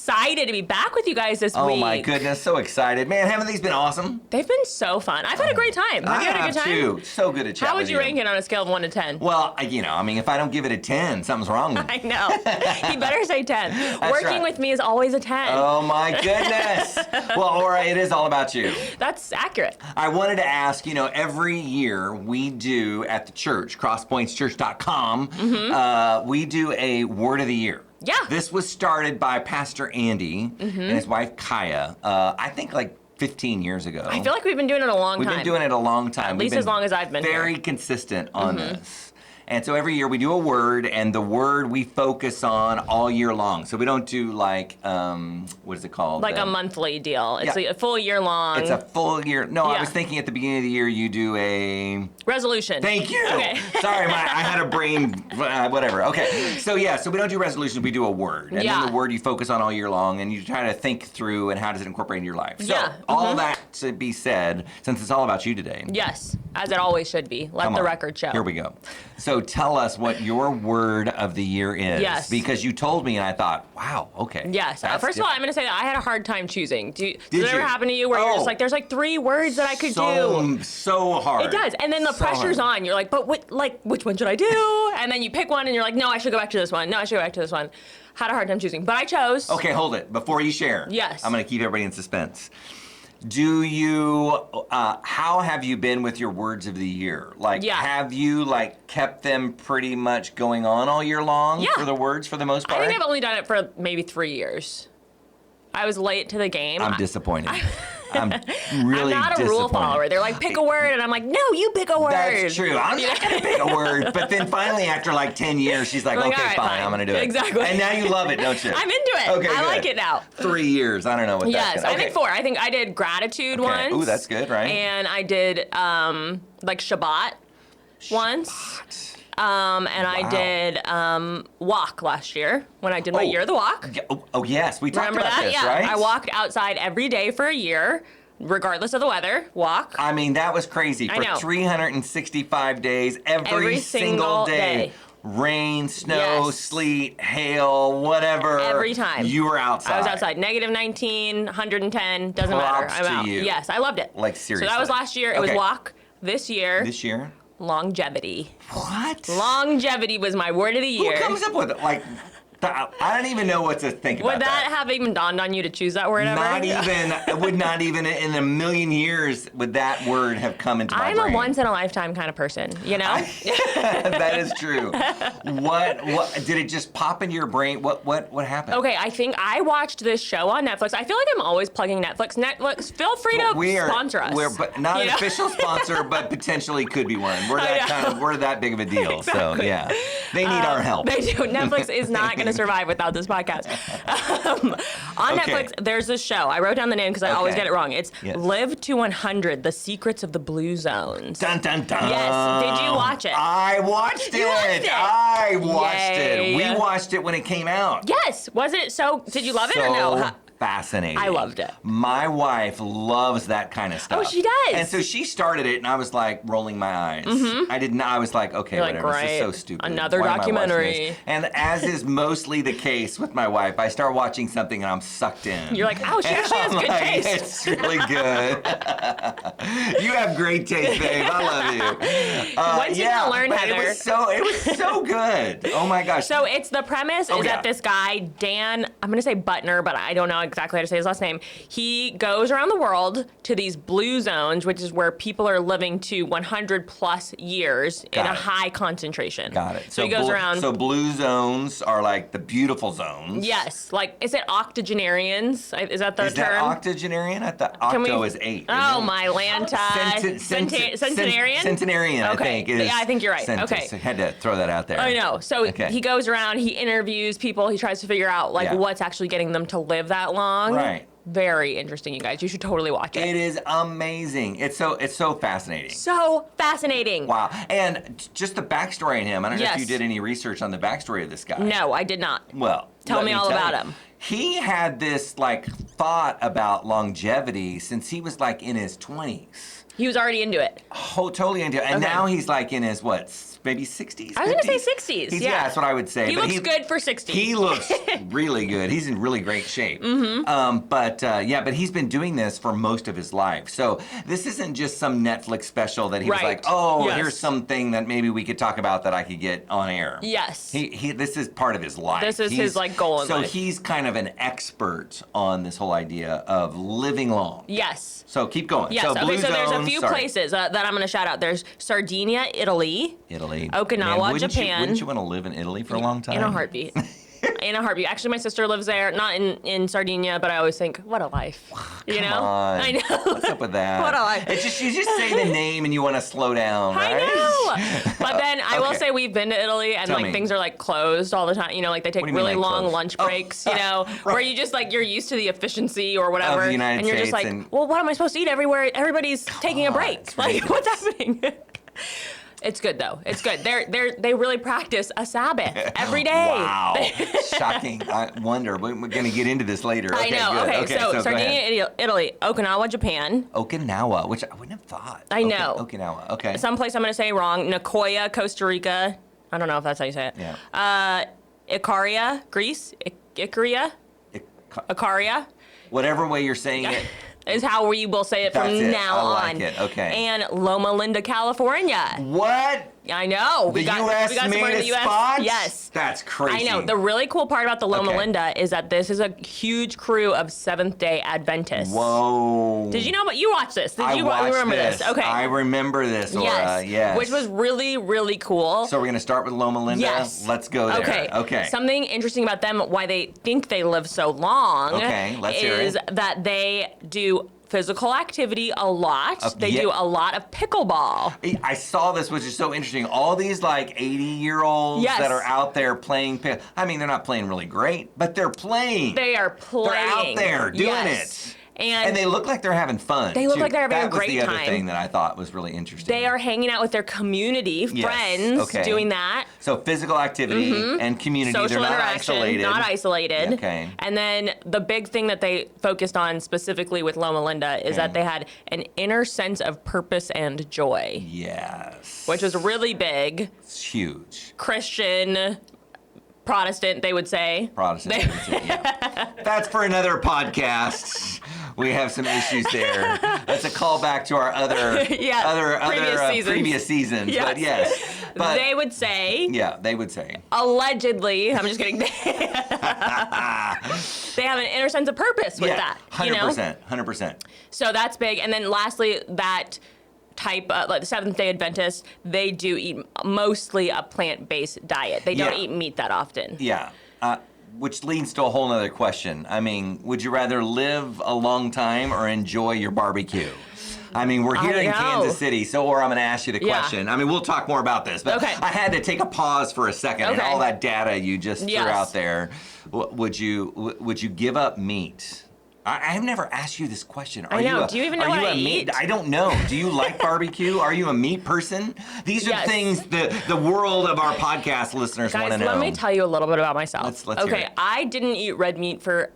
excited to be back with you guys this week. Oh my goodness, so excited. Man, haven't these been awesome? They've been so fun. I've had a great time. Have you had a good time? Too. So good at chatting. How would you rank it on a scale of 1 to 10? Well, if I don't give it a 10, something's wrong with me. I know. You better say 10. Working with me is always a 10. Oh my goodness. Well, Orah, it is all about you. That's accurate. I wanted to ask, every year we do at the church, crosspointskc.com, we do a word of the year. Yeah. This was started by Pastor Andy and his wife Kaya, I think like 15 years ago. I feel like we've been doing it a long time. We've been doing it a long time. At least as long as I've been very here. consistent on this. And so every year we do a word, and the word we focus on all year long. So we don't do like, what is it called? Like a monthly deal. It's like a full year long. It's a full year. No, Yeah. I was thinking at the beginning of the year you do a... Resolution. Thank you. Okay. Sorry, I had a brain, whatever. Okay, so we don't do resolutions, we do a word. And then the word you focus on all year long, and you try to think through and how does it incorporate in your life. So all that to be said, since it's all about you today. Yes, as it always should be. Let the record show. Here we go. So tell us what your word of the year is. Yes. Because you told me and I thought, wow, okay. Yes. First of all, I'm going to say that I had a hard time choosing. Did it ever happen to you where you're just like, there's like 3 words that I could do? So hard. It does. And then the pressure's on. You're like, but which one should I do? And then you pick one and you're like, no, I should go back to this one. No, I should go back to this one. Had a hard time choosing, but I chose. Okay, hold it. Before you share. Yes. I'm going to keep everybody in suspense. How have you been with your words of the year? Have you kept them pretty much going on all year long for the words for the most part? I think I've only done it for maybe 3 years. I was late to the game. I'm disappointed. I'm really I'm not a rule follower. They're like, pick a word, and I'm like, no, you pick a word. That's true. I'm not going to pick a word. But then finally, after 10 years, she's like, okay, fine, I'm going to do it. Exactly. And now you love it, don't you? I'm into it. Okay, I like it now. 3 years. I don't know what that's I think 4. I think I did gratitude once. Ooh, that's good, right? And I did Shabbat once. And I did walk last year when I did my year of the walk. Oh yes, we talked Remember about that? this, Yeah. right? I walked outside every day for a year, regardless of the weather. Walk. I mean, that was crazy. For 365 days, every single day. Rain, snow, sleet, hail, whatever. Every time. You were outside. I was outside. -19, 110, doesn't matter. I'm out. You. Yes, I loved it. Seriously. So that was last year. It was walk. This year. Longevity. What? Longevity was my word of the year. Who comes up with it? I don't even know what to think about that. Would that have even dawned on you to choose that word ever? Would not even in a million years would that word have come into my brain. I'm a once in a lifetime kind of person, That is true. What did it just pop into your brain? What happened? Okay, I think I watched this show on Netflix. I feel like I'm always plugging Netflix. Netflix, feel free to sponsor us. We're not an official sponsor, but potentially could be one. We're that big of a deal. Exactly. So yeah, they need our help. They do. Netflix is not going to survive without this podcast. On Netflix, there's this show. I wrote down the name because I always get it wrong. It's Live to 100: The Secrets of the Blue Zones. Dun dun dun. Yes. Did you watch it? I watched it. I watched it. We watched it when it came out. Yes. Was it so? Did you love it or no? Fascinating. I loved it. My wife loves that kind of stuff. Oh, she does. And so she started it, and I was rolling my eyes. I did not. I was like, okay, whatever. This is so stupid. Another documentary. And as is mostly the case with my wife, I start watching something and I'm sucked in. You're like, oh, she actually has good taste. It's really good. You have great taste, babe. I love you. Once you can learn, Heather. It was so good. Oh my gosh. So it's the premise is that this guy, Dan, I'm going to say Butner, but I don't know exactly how to say his last name. He goes around the world to these blue zones, which is where people are living to 100 plus years in a high concentration. Got it. So he goes around. So blue zones are like the beautiful zones. Yes. Is it octogenarians? Is that the term? Is that octogenarian? I thought octo is 8. Oh, my Lanta. Centenarian? Centenarian, okay. I think. Yeah, I think you're right. Okay. So I had to throw that out there. I know. So he goes around, he interviews people, he tries to figure out what's actually getting them to live that long. Right. Very interesting, you guys. You should totally watch it. It is amazing. It's so fascinating. So fascinating. Wow. And just the backstory on him. I don't know if you did any research on the backstory of this guy. No, I did not. Well, tell me all about him. He had this thought about longevity since he was in his 20s. He was already into it. Oh, totally into it. And now he's like in his, maybe 60s? I was going to say 60s. Yeah, that's what I would say. He looks good for 60. He looks really good. He's in really great shape. But he's been doing this for most of his life. So this isn't just some Netflix special that he was like, here's something that maybe we could talk about that I could get on air. Yes. This is part of his life. This is his goal in life. So he's kind of an expert on this whole idea of living long. Yes. So keep going. Yes. So there's a few places that I'm going to shout out. There's Sardinia, Italy. Okinawa, Japan. Wouldn't you want to live in Italy for a long time? In a heartbeat. In a heartbeat. Actually, my sister lives there, not in Sardinia, but I always think, what a life. You know? On. I know. What's up with that? What a life. It's just, you just say the name and you want to slow down, right? I know. But then I will say we've been to Italy and things are like closed all the time. You know, like they take really long lunch breaks, you know, where you just like, you're used to the efficiency or whatever. Of the United and you're just States like, well, what am I supposed to eat everywhere? Everybody's taking a break. Like, what's happening? It's good though. It's good. They really practice a Sabbath every day. Wow, shocking. I wonder. We're going to get into this later. I know. Good. Okay, so Sardinia, Italy, Okinawa, Japan. Okinawa, which I wouldn't have thought. I know. Okinawa. Okay. Someplace I'm going to say wrong. Nicoya, Costa Rica. I don't know if that's how you say it. Yeah. Ikaria, Greece. Ikaria. Ikaria. Whatever way you're saying it. Is how we will say it from now on. I like it. Okay. And Loma, California. What? I know. The U.S. made a spot? Yes. That's crazy. I know. The really cool part about the Loma Linda is that this is a huge crew of Seventh-day Adventists. Whoa. Did you know about you watched this? Did you remember this? Okay. I remember this, Orah. Yes. Which was really, really cool. So we're going to start with Loma Linda? Yes. Let's go there. Okay. Something interesting about them, why they think they live so long, let's hear it. is that they do physical activity a lot. They do a lot of pickleball. I saw this, which is so interesting. All these like 80-year-olds that are out there playing. I mean, they're not playing really great, but they're playing. They are playing. They're out there doing it. And they look like they're having fun. They look like they're having a great time. That was the other thing that I thought was really interesting. They are hanging out with their community, friends, doing that. So physical activity and community. Social they're interaction, not isolated. Okay. And then the big thing that they focused on specifically with Loma Linda is that they had an inner sense of purpose and joy. Yes. Which was really big. It's huge. Christian, Protestant, they would say. Protestant, they would say, yeah. That's for another podcast. We have some issues there. That's a callback to our other previous seasons. Yes. But yes. But, they would say. Yeah, they would say. Allegedly, I'm just kidding. They have an inner sense of purpose with that. 100%. 100%. So that's big. And then lastly, that type of, like the Seventh-day Adventists, they do eat mostly a plant-based diet. They don't eat meat that often. Yeah. Which leads to a whole other question. I mean, would you rather live a long time or enjoy your barbecue? I mean, we're here in Kansas City, so I'm going to ask you the question. I mean, we'll talk more about this, but I had to take a pause for a second. And all that data you just threw out there, would you give up meat? I've never asked you this question. Do you even know what I eat? I don't know. Do you like barbecue? Are you a meat person? These are things the world of our podcast listeners want to know. Guys, let me tell you a little bit about myself. Let's hear it. I didn't eat red meat for,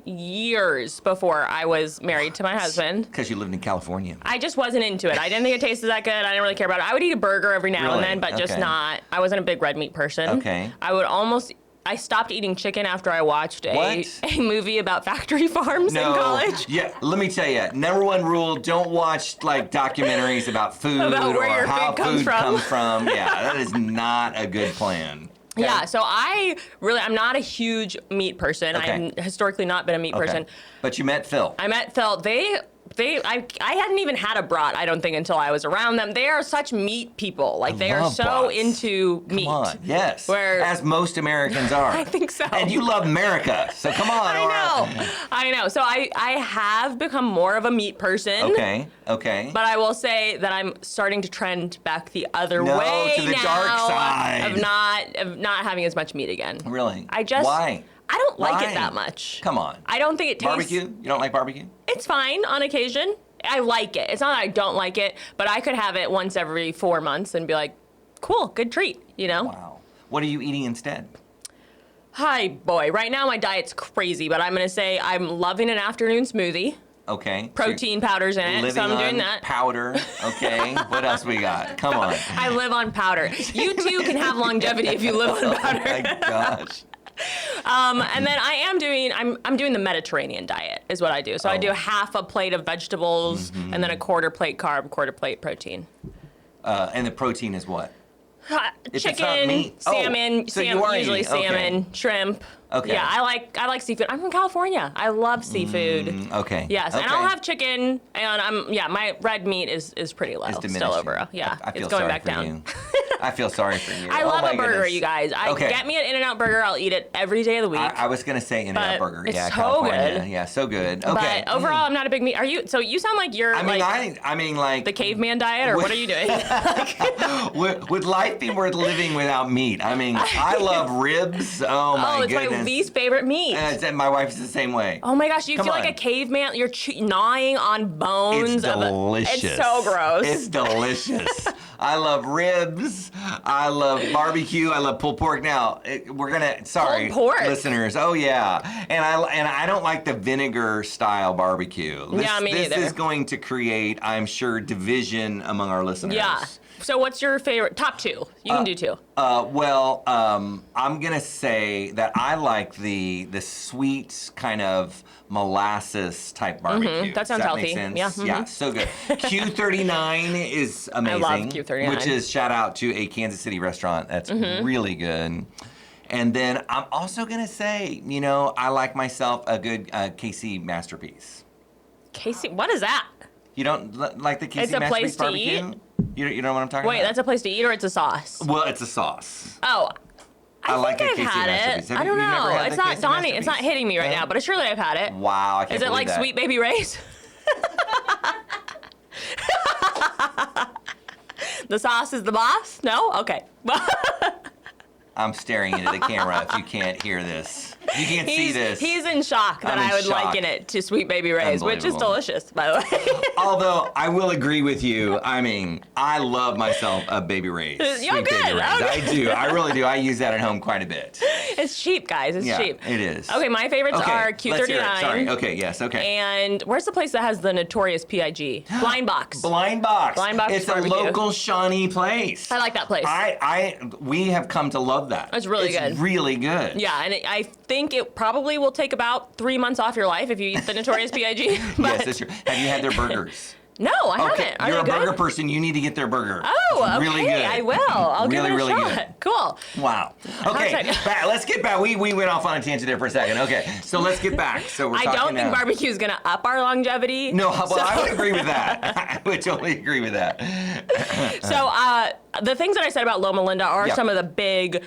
years before I was married to my husband. Because you lived in California. I just wasn't into it. I didn't think it tasted that good. I didn't really care about it. I would eat a burger every now and then, but just not. I wasn't a big red meat person. Okay. I stopped eating chicken after I watched a movie about factory farms in college. Yeah, let me tell you, number one rule, don't watch like documentaries about food or how food comes from. Yeah, that is not a good plan. Okay. Yeah, so I'm not a huge meat person. I've historically not been a meat person. But you met Phil. I met Phil. I hadn't even had a brat, I don't think, until I was around them. They are such meat people. Like, they are so into meat. Come on, yes. As most Americans are. I think so. And you love America, so come on. I know. So I have become more of a meat person. Okay. But I will say that I'm starting to trend back the other way to the now. Dark side. Of not having as much meat again. Really? Why? I don't like it that much. Come on. I don't think it tastes... Barbecue? You don't like barbecue? It's fine on occasion. I like it. It's not that I don't like it, but I could have it once every 4 months and be like, cool, good treat, Wow. What are you eating instead? Hi, boy. Right now my diet's crazy, but I'm going to say I'm loving an afternoon smoothie. Okay. Protein powders in it, so I'm doing that. Powder. Okay. What else we got? Come on. I live on powder. You too can have longevity if you live on powder. Oh my gosh. And then I'm doing the Mediterranean diet is what I do. So I do half a plate of vegetables and then a quarter plate carb, quarter plate protein. And the protein is what? Chicken, salmon, so usually salmon, shrimp. Okay. Yeah, I like seafood. I'm from California. I love seafood. Okay. Yes, okay. and I'll have chicken, and my red meat is pretty low. It's still over. Yeah, I feel it's going sorry back for down. you. I feel sorry for you. I love my a burger, goodness. you guys. Get me an In-N-Out burger. I'll eat it every day of the week. I was gonna say In-N-Out burger. It's yeah, so California. good. Yeah, so good. Okay. But overall, I'm not a big meat. Are you? So you sound like you're I mean, like the caveman diet, or what are you doing? would life be worth living without meat? I mean, I love ribs. Oh my it's goodness. my least favorite meat. And my wife's the same way. Oh my gosh, you feel like a caveman. You're gnawing on bones. It's delicious. It's so gross. It's delicious. I love ribs. I love barbecue. I love pulled pork. Now sorry, pulled pork? listeners. Oh yeah, and I don't like the vinegar style barbecue. Me neither. This is going to create, I'm sure, division among our listeners. Yeah. So what's your favorite? Top two. You can do two. I'm gonna say that I like the sweet kind of molasses type barbecue. That sounds Does healthy. Make sense? Yeah. Yeah, so good. Q39 is amazing. I love Q39. Which is shout out to a Kansas City restaurant that's really good. And then I'm also gonna say, I like myself a good KC masterpiece. KC, what is that? You don't like the KC It's a masterpiece place to barbecue? eat? You know what I'm talking about? Wait, that's a place to eat, or it's a sauce? Well, it's a sauce. Oh, I like think the I've KC had masterpiece. it. Have I don't you never know. had It's the not KC dawning. It's not masterpiece? hitting me right No? now, but surely I've had it. Wow, I can't Is it believe like that. Sweet Baby Ray's? The sauce is the boss? No? Okay. I'm staring into the camera if you can't hear this. You can't see this. He's in shock that I'm in I would shock. liken it to Sweet Baby Ray's, which is Unbelievable. delicious, by the way. Although, I will agree with you. I mean, I love myself a Baby Ray's. You're Sweet good. Baby Ray's. Okay. I do. I really do. I use that at home quite a bit. It's cheap, guys. It's Yeah, cheap. it is. Okay, my favorites are Let's hear it. Q39. Sorry. Okay, yes, okay. And where's the place that has the notorious PIG? Blind Box. Blind Box. Blind Box It's barbecue. a local Shawnee place. I like that place. We have come to love that. It's really good. It's really good. Yeah, and I think it probably will take about 3 months off your life if you eat the notorious PIG. Yes, that's true. Have you had their burgers? No, I haven't. Are You're a they good? burger person. You need to get their burger. Oh, It's okay. really good. I will. I'll give it a really shot. Good. Cool. Wow. Okay, let's get back. We went off on a tangent there for a second. Okay, so let's get back. So we're I talking don't think now. barbecue is going to up our longevity. No, well, I would agree with that. I would totally agree with that. So the things that I said about Loma Linda are Yep. some of the big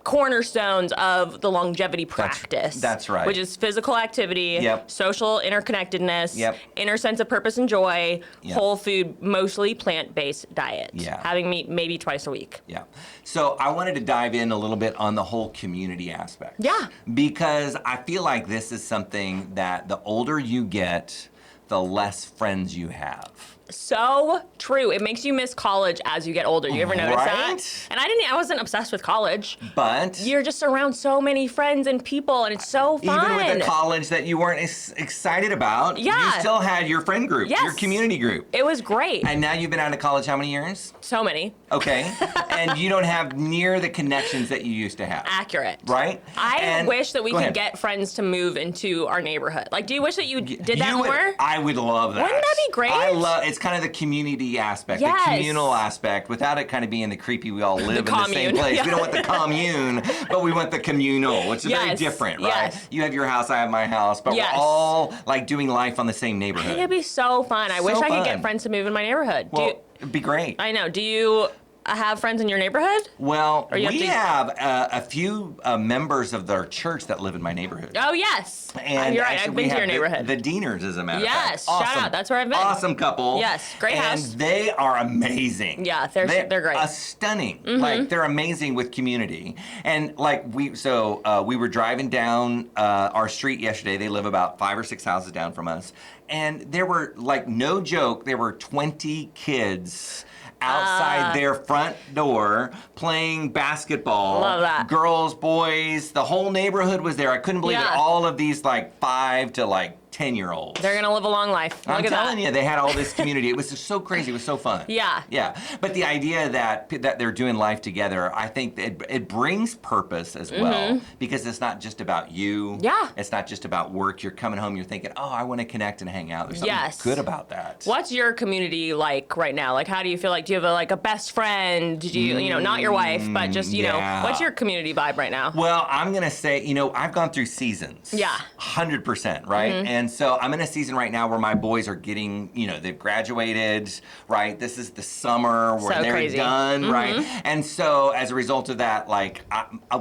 cornerstones of the longevity practice. That's right. Which is physical activity, Yep. social interconnectedness, Yep. inner sense of purpose and joy, Yep. whole food, mostly plant-based diet. Yeah. Having meat maybe twice a week. Yeah. So I wanted to dive in a little bit on the whole community aspect. Yeah. Because I feel like this is something that the older you get, the less friends you have. So true. It makes you miss college as you get older. You ever notice that? Right? And I wasn't obsessed with college. But You're just around so many friends and people, and it's so fun. even with a college that you weren't excited about, Yeah. you still had your friend group, Yes. your community group. It was great. And now you've been out of college how many years? So many. Okay. And you don't have near the connections that you used to have. Accurate. Right? I And- wish that we go could ahead. get friends to move into our neighborhood. Like, do you wish that you did that more? I would love that. Wouldn't that be great? I love. It's kind of the community aspect, Yes. the communal aspect, without it kind of being the creepy. We all live in the same commune. place. Yeah. We don't want the commune, but we want the communal, which is very Yes. different, right? Yes. You have your house, I have my house, but Yes. we're all like doing life on the same neighborhood. It'd be so fun. I So wish I could fun. get friends to move in my neighborhood. Well, it'd be great. I know. Do you have friends in your neighborhood? Well, Or you we have to- have a few members of their church that live in my neighborhood. Oh, yes. And you're right. actually I've we been to your have neighborhood. The Deaners, as a matter of fact. Yes, shout out. That's where I've been. Awesome couple. Yes, great and house. And they are amazing. Yeah, they're great. Stunning. Like they're amazing with community. And like we were driving down our street yesterday. They live about 5 or 6 houses down from us, and there were like no joke, there were 20 kids outside their front door playing basketball. Love that. Girls, boys, the whole neighborhood was there. I couldn't believe it. Yeah. All of these like 5 to like 10-year-olds. They're going to live a long life. Look I'm at telling that. you, they had all this community. It was just so crazy. It was so fun. Yeah. Yeah. But the idea that they're doing life together, I think it brings purpose as well, because it's not just about you. Yeah. It's not just about work. You're coming home, you're thinking, oh, I want to connect and hang out. There's something good about that. What's your community like right now? Like, how do you feel? Like, do you have a best friend? Do you, not your wife, but just, what's your community vibe right now? Well, I'm going to say, I've gone through seasons. Yeah. 100%, right? And so I'm in a season right now where my boys are getting, they've graduated, right? This is the summer where they're done, right? And so as a result of that, like,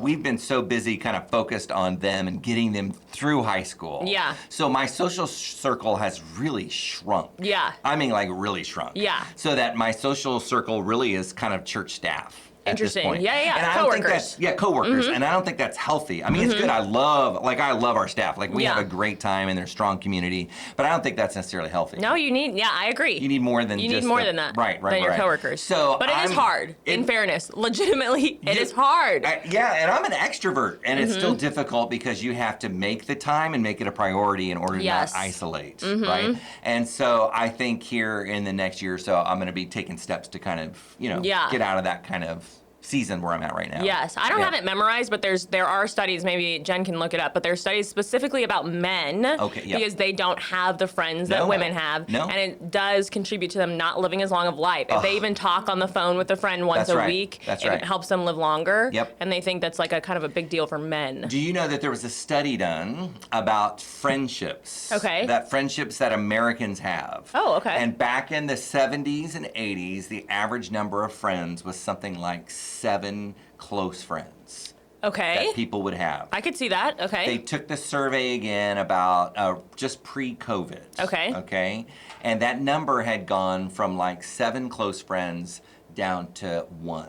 we've been so busy kind of focused on them and getting them through high school. Yeah. So my social circle has really shrunk. Yeah. I mean, like, really shrunk. Yeah. So that my social circle really is kind of church staff. Interesting. Yeah. And I don't think that's, coworkers. And I don't think that's healthy. I mean, it's good. I love our staff. Like, we have a great time and they're a strong community, but I don't think that's necessarily healthy. No, I agree. You need more than that. Right. Than your coworkers. But it is hard, in fairness. Legitimately, it is hard. And I'm an extrovert, and it's still difficult because you have to make the time and make it a priority in order to not isolate, right? And so I think here in the next year or so, I'm going to be taking steps to kind of, get out of that kind of season where I'm at right now. Yes. I don't have it memorized, but there are studies, maybe Jen can look it up, but there's studies specifically about men because they don't have the friends that women have. And it does contribute to them not living as long of life. If they even talk on the phone with a friend once a week, it helps them live longer. And they think that's like a kind of a big deal for men. Do you know that there was a study done about friendships? Okay. That friendships that Americans have. Oh, okay. And back in the 70s and 80s, the average number of friends was something like 7 close friends. Okay. That people would have. I could see that. Okay. They took the survey again about just pre-COVID. Okay. Okay. And that number had gone from like 7 close friends down to 1.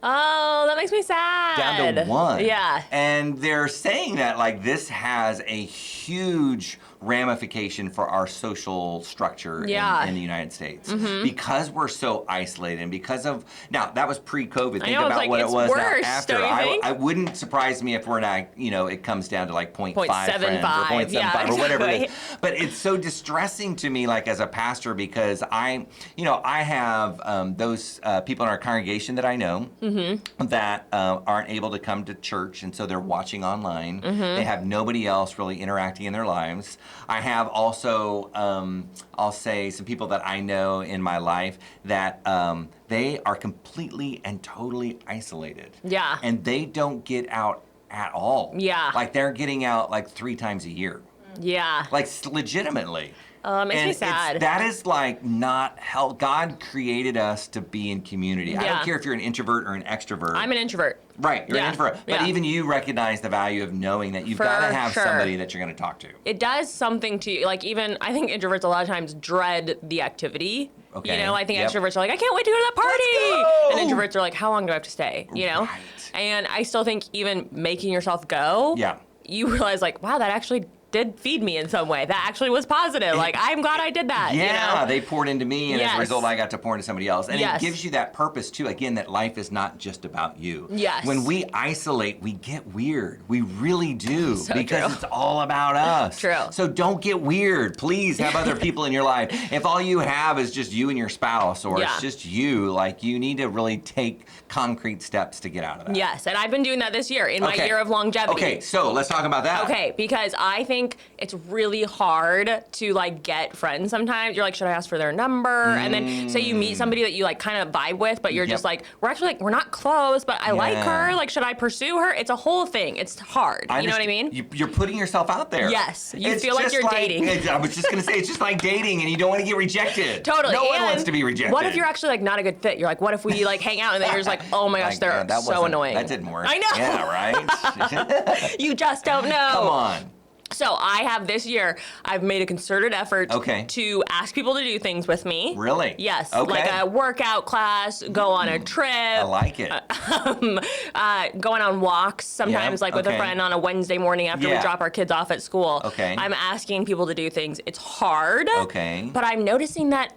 Oh, that makes me sad. Down to 1. Yeah. And they're saying that like this has a huge ramification for our social structure in the United States. Because we're so isolated and because of, now that was pre-COVID. Think about what it was worse, now after. I wouldn't surprise me if we're not, it comes down to like 0.5 friends or 0.75 or whatever it is. But it's so distressing to me, like as a pastor, because I have those people in our congregation that I know that aren't able to come to church, and so they're watching online. They have nobody else really interacting in their lives. I have also, I'll say, some people that I know in my life that they are completely and totally isolated. Yeah. And they don't get out at all. Yeah. Like they're getting out like 3 times a year. Yeah. Like legitimately. It makes me sad. That is like not how God created us to be in community. I don't care if you're an introvert or an extrovert. I'm an introvert. Right, you're an introvert. But even you recognize the value of knowing that you've got to have somebody that you're going to talk to. It does something to you. Like even, I think introverts a lot of times dread the activity. Okay. I think extroverts are like, I can't wait to go to that party. And introverts are like, how long do I have to stay? Right. And I still think even making yourself go, you realize like, wow, that actually did feed me in some way. That actually was positive. Like, I'm glad I did that. Yeah, they poured into me, and as a result, I got to pour into somebody else. And it gives you that purpose, too, again, that life is not just about you. Yes. When we isolate, we get weird. We really do. So because it's all about us. True. So don't get weird. Please have other people in your life. If all you have is just you and your spouse, or it's just you, like, you need to really take concrete steps to get out of that. Yes, and I've been doing that this year, in my year of longevity. Okay, so let's talk about that. Okay, because I think it's really hard to like get friends sometimes. You're like, should I ask for their number? And then say you meet somebody that you like kind of vibe with, but you're just like, we're not close, but I like her. Like, should I pursue her? It's a whole thing. It's hard. You know what I mean? You're putting yourself out there. Yes. You feel like you're dating. I was just going to say, it's just like dating, and you don't want to get rejected. Totally. No one wants to be rejected. What if you're actually like not a good fit? You're like, what if we like hang out and then you're just like, oh my gosh, they're so annoying. That didn't work. I know. Yeah, right? You just don't know. Come on. So I have this year, I've made a concerted effort to ask people to do things with me. Really? Yes. Okay. Like a workout class, go on a trip. I like it. Going on walks sometimes, like with a friend on a Wednesday morning after we drop our kids off at school. Okay. I'm asking people to do things. It's hard. Okay. But I'm noticing that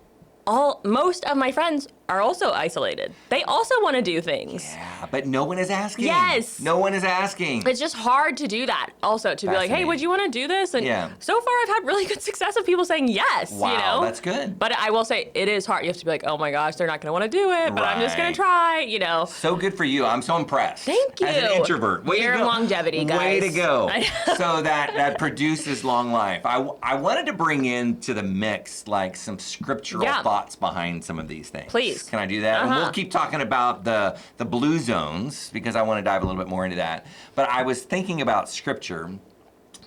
most of my friends are also isolated. They also want to do things. Yeah, but no one is asking. Yes. No one is asking. It's just hard to do that. Also, to be like, hey, would you want to do this? And so far, I've had really good success of people saying yes. Wow, you know? That's good. But I will say, it is hard. You have to be like, oh my gosh, they're not going to want to do it, but I'm just going to try, you know. So good for you. I'm so impressed. Thank you. As an introvert. We're longevity, guys. Way to go. So that produces long life. I wanted to bring into the mix like some scriptural thoughts behind some of these things. Please. Can I do that? And we'll keep talking about the blue zones because I want to dive a little bit more into that. But I was thinking about scripture.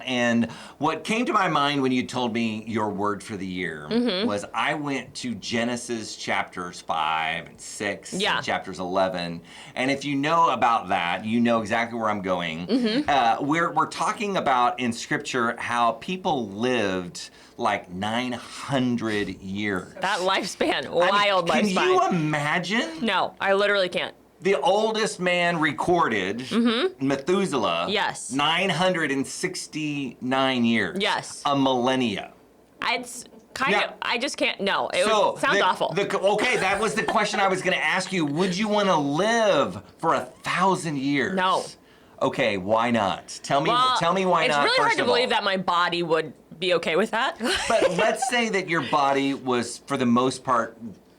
And what came to my mind when you told me your word for the year was I went to Genesis chapters 5 and 6 and chapters 11. And if you know about that, you know exactly where I'm going. We're talking about in scripture how people lived like 900 years. That lifespan, wild lifespan. Can you imagine? No, I literally can't. The oldest man recorded, Methuselah, 969 years. Yes. A millennia. It's kind of, I just can't, no. Sounds awful. Okay, that was the question I was going to ask you. Would you want to live for 1,000 years? No. Okay, why not? Tell me why not. It's really hard to believe that my body would be okay with that. But let's say that your body was, for the most part,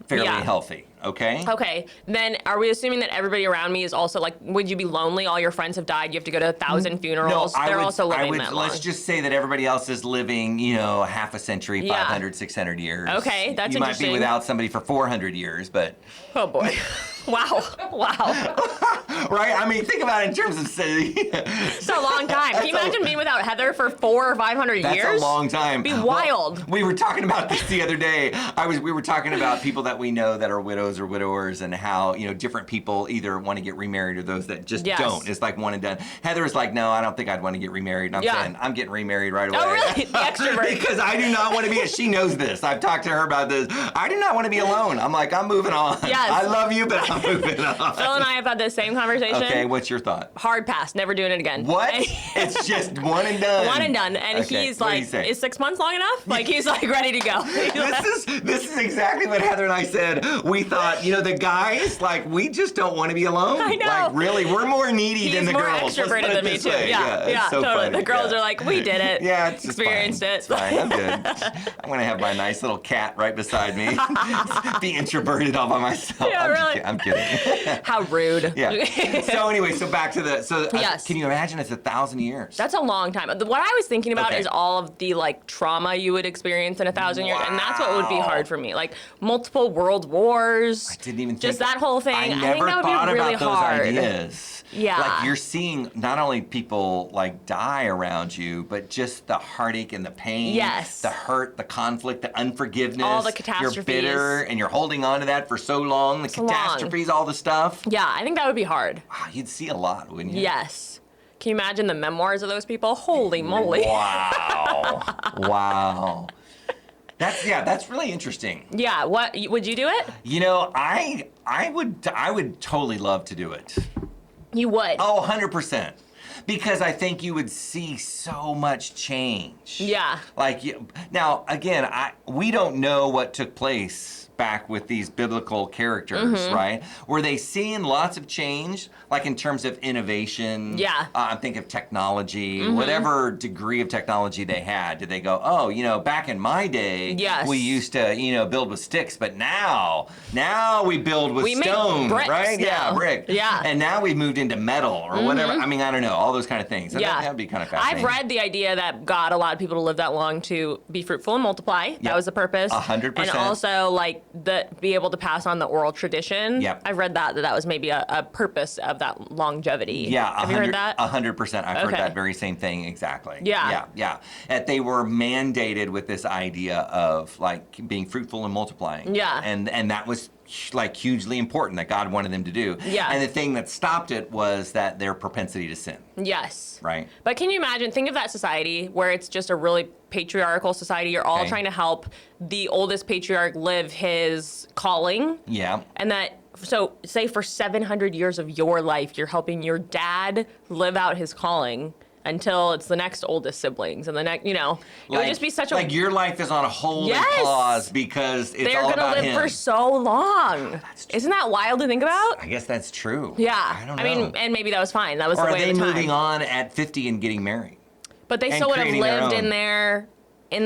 fairly healthy. Okay. Okay. Then are we assuming that everybody around me is also like, would you be lonely? All your friends have died. You have to go to 1,000 funerals. No, They're also living that long. Let's just say that everybody else is living, half a century, 500, 600 years. Okay, that's interesting. You might be without somebody for 400 years, but. Oh boy. Wow. Right? I mean, think about it in terms of city. It's a long time. Can you imagine being without Heather for 400 or 500 years? That's a long time. It'd be wild. Well, we were talking about this the other day. We were talking about people that we know that are widows or widowers and how, different people either want to get remarried or those that just don't. It's like one and done. Heather is like, no, I don't think I'd want to get remarried. And I'm saying, I'm getting remarried right away. Oh, really? The extrovert. Because I do not want to be, she knows this. I've talked to her about this. I do not want to be alone. I'm like, I'm moving on. Yes. I love you, but I'm moving on. Phil and I have had the same conversation. Okay, what's your thought? Hard pass, never doing it again. What? It's just one and done. One and done. And he's like, is 6 months long enough? Like, he's like ready to go. This is exactly what Heather and I said. We thought, the guys, like, we just don't want to be alone. I know. Like, really, we're more needy than the girls. He's more extroverted than me, too. Yeah, so totally. funny. The girls are like, we did it. Yeah, it's just experienced it. It's fine. I'm good. I'm going to have my nice little cat right beside me. Be introverted all by myself. Yeah, really. I'm kidding. How rude. Yeah. So anyway, so back to yes. Can you imagine it's 1,000 years? That's a long time. What I was thinking about is all of the trauma you would experience in 1,000 years, and that's what would be hard for me. Like multiple world wars. I didn't even just that whole thing. I think never that would thought be really about those hard. ideas. Yeah. Like you're seeing not only people die around you, but just the heartache and the pain. Yes. The hurt, the conflict, the unforgiveness. All the catastrophes. You're bitter and you're holding on to that for so long. The catastrophes, all the stuff. Yeah, I think that would be hard. Wow, you'd see a lot, wouldn't you? Yes. Can you imagine the memoirs of those people? Holy moly. Wow. Wow. That's really interesting. Yeah, what would you do it? I would totally love to do it. You would? Oh, 100%. Because I think you would see so much change. Yeah. Now, again, we don't know what took place back with these biblical characters, right? Were they seeing lots of change, like in terms of innovation? Yeah. I'm thinking of technology, whatever degree of technology they had. Did they go, oh, back in my day, we used to, build with sticks, but now we build with stone, right? Now. Yeah, brick. Yeah. And now we've moved into metal or whatever. I mean, I don't know, all those kind of things. That would be kind of fascinating. I've read the idea that God allowed people to live that long to be fruitful and multiply. That was the purpose. 100%. And also, be able to pass on the oral tradition. Yep. I've read that was maybe a purpose of that longevity. Yeah. Have you heard that? 100%. I've heard that very same thing exactly. Yeah. Yeah. That they were mandated with this idea of being fruitful and multiplying. Yeah. And that was hugely important that God wanted them to do. Yeah. And the thing that stopped it was that their propensity to sin. Yes. Right. But can you imagine, think of that society where it's just a really patriarchal society. You're all trying to help the oldest patriarch live his calling. Yeah. And so say for 700 years of your life, you're helping your dad live out his calling. until it's the next oldest siblings and the next, it would just be such a... Like your life is on a hold and pause because it's all about him. They're going to live for so long. Isn't that wild to think about? I guess that's true. Yeah. I don't know. I mean, and maybe that was fine. That was the way of the time. Or are they moving on at 50 and getting married? But they still would have lived in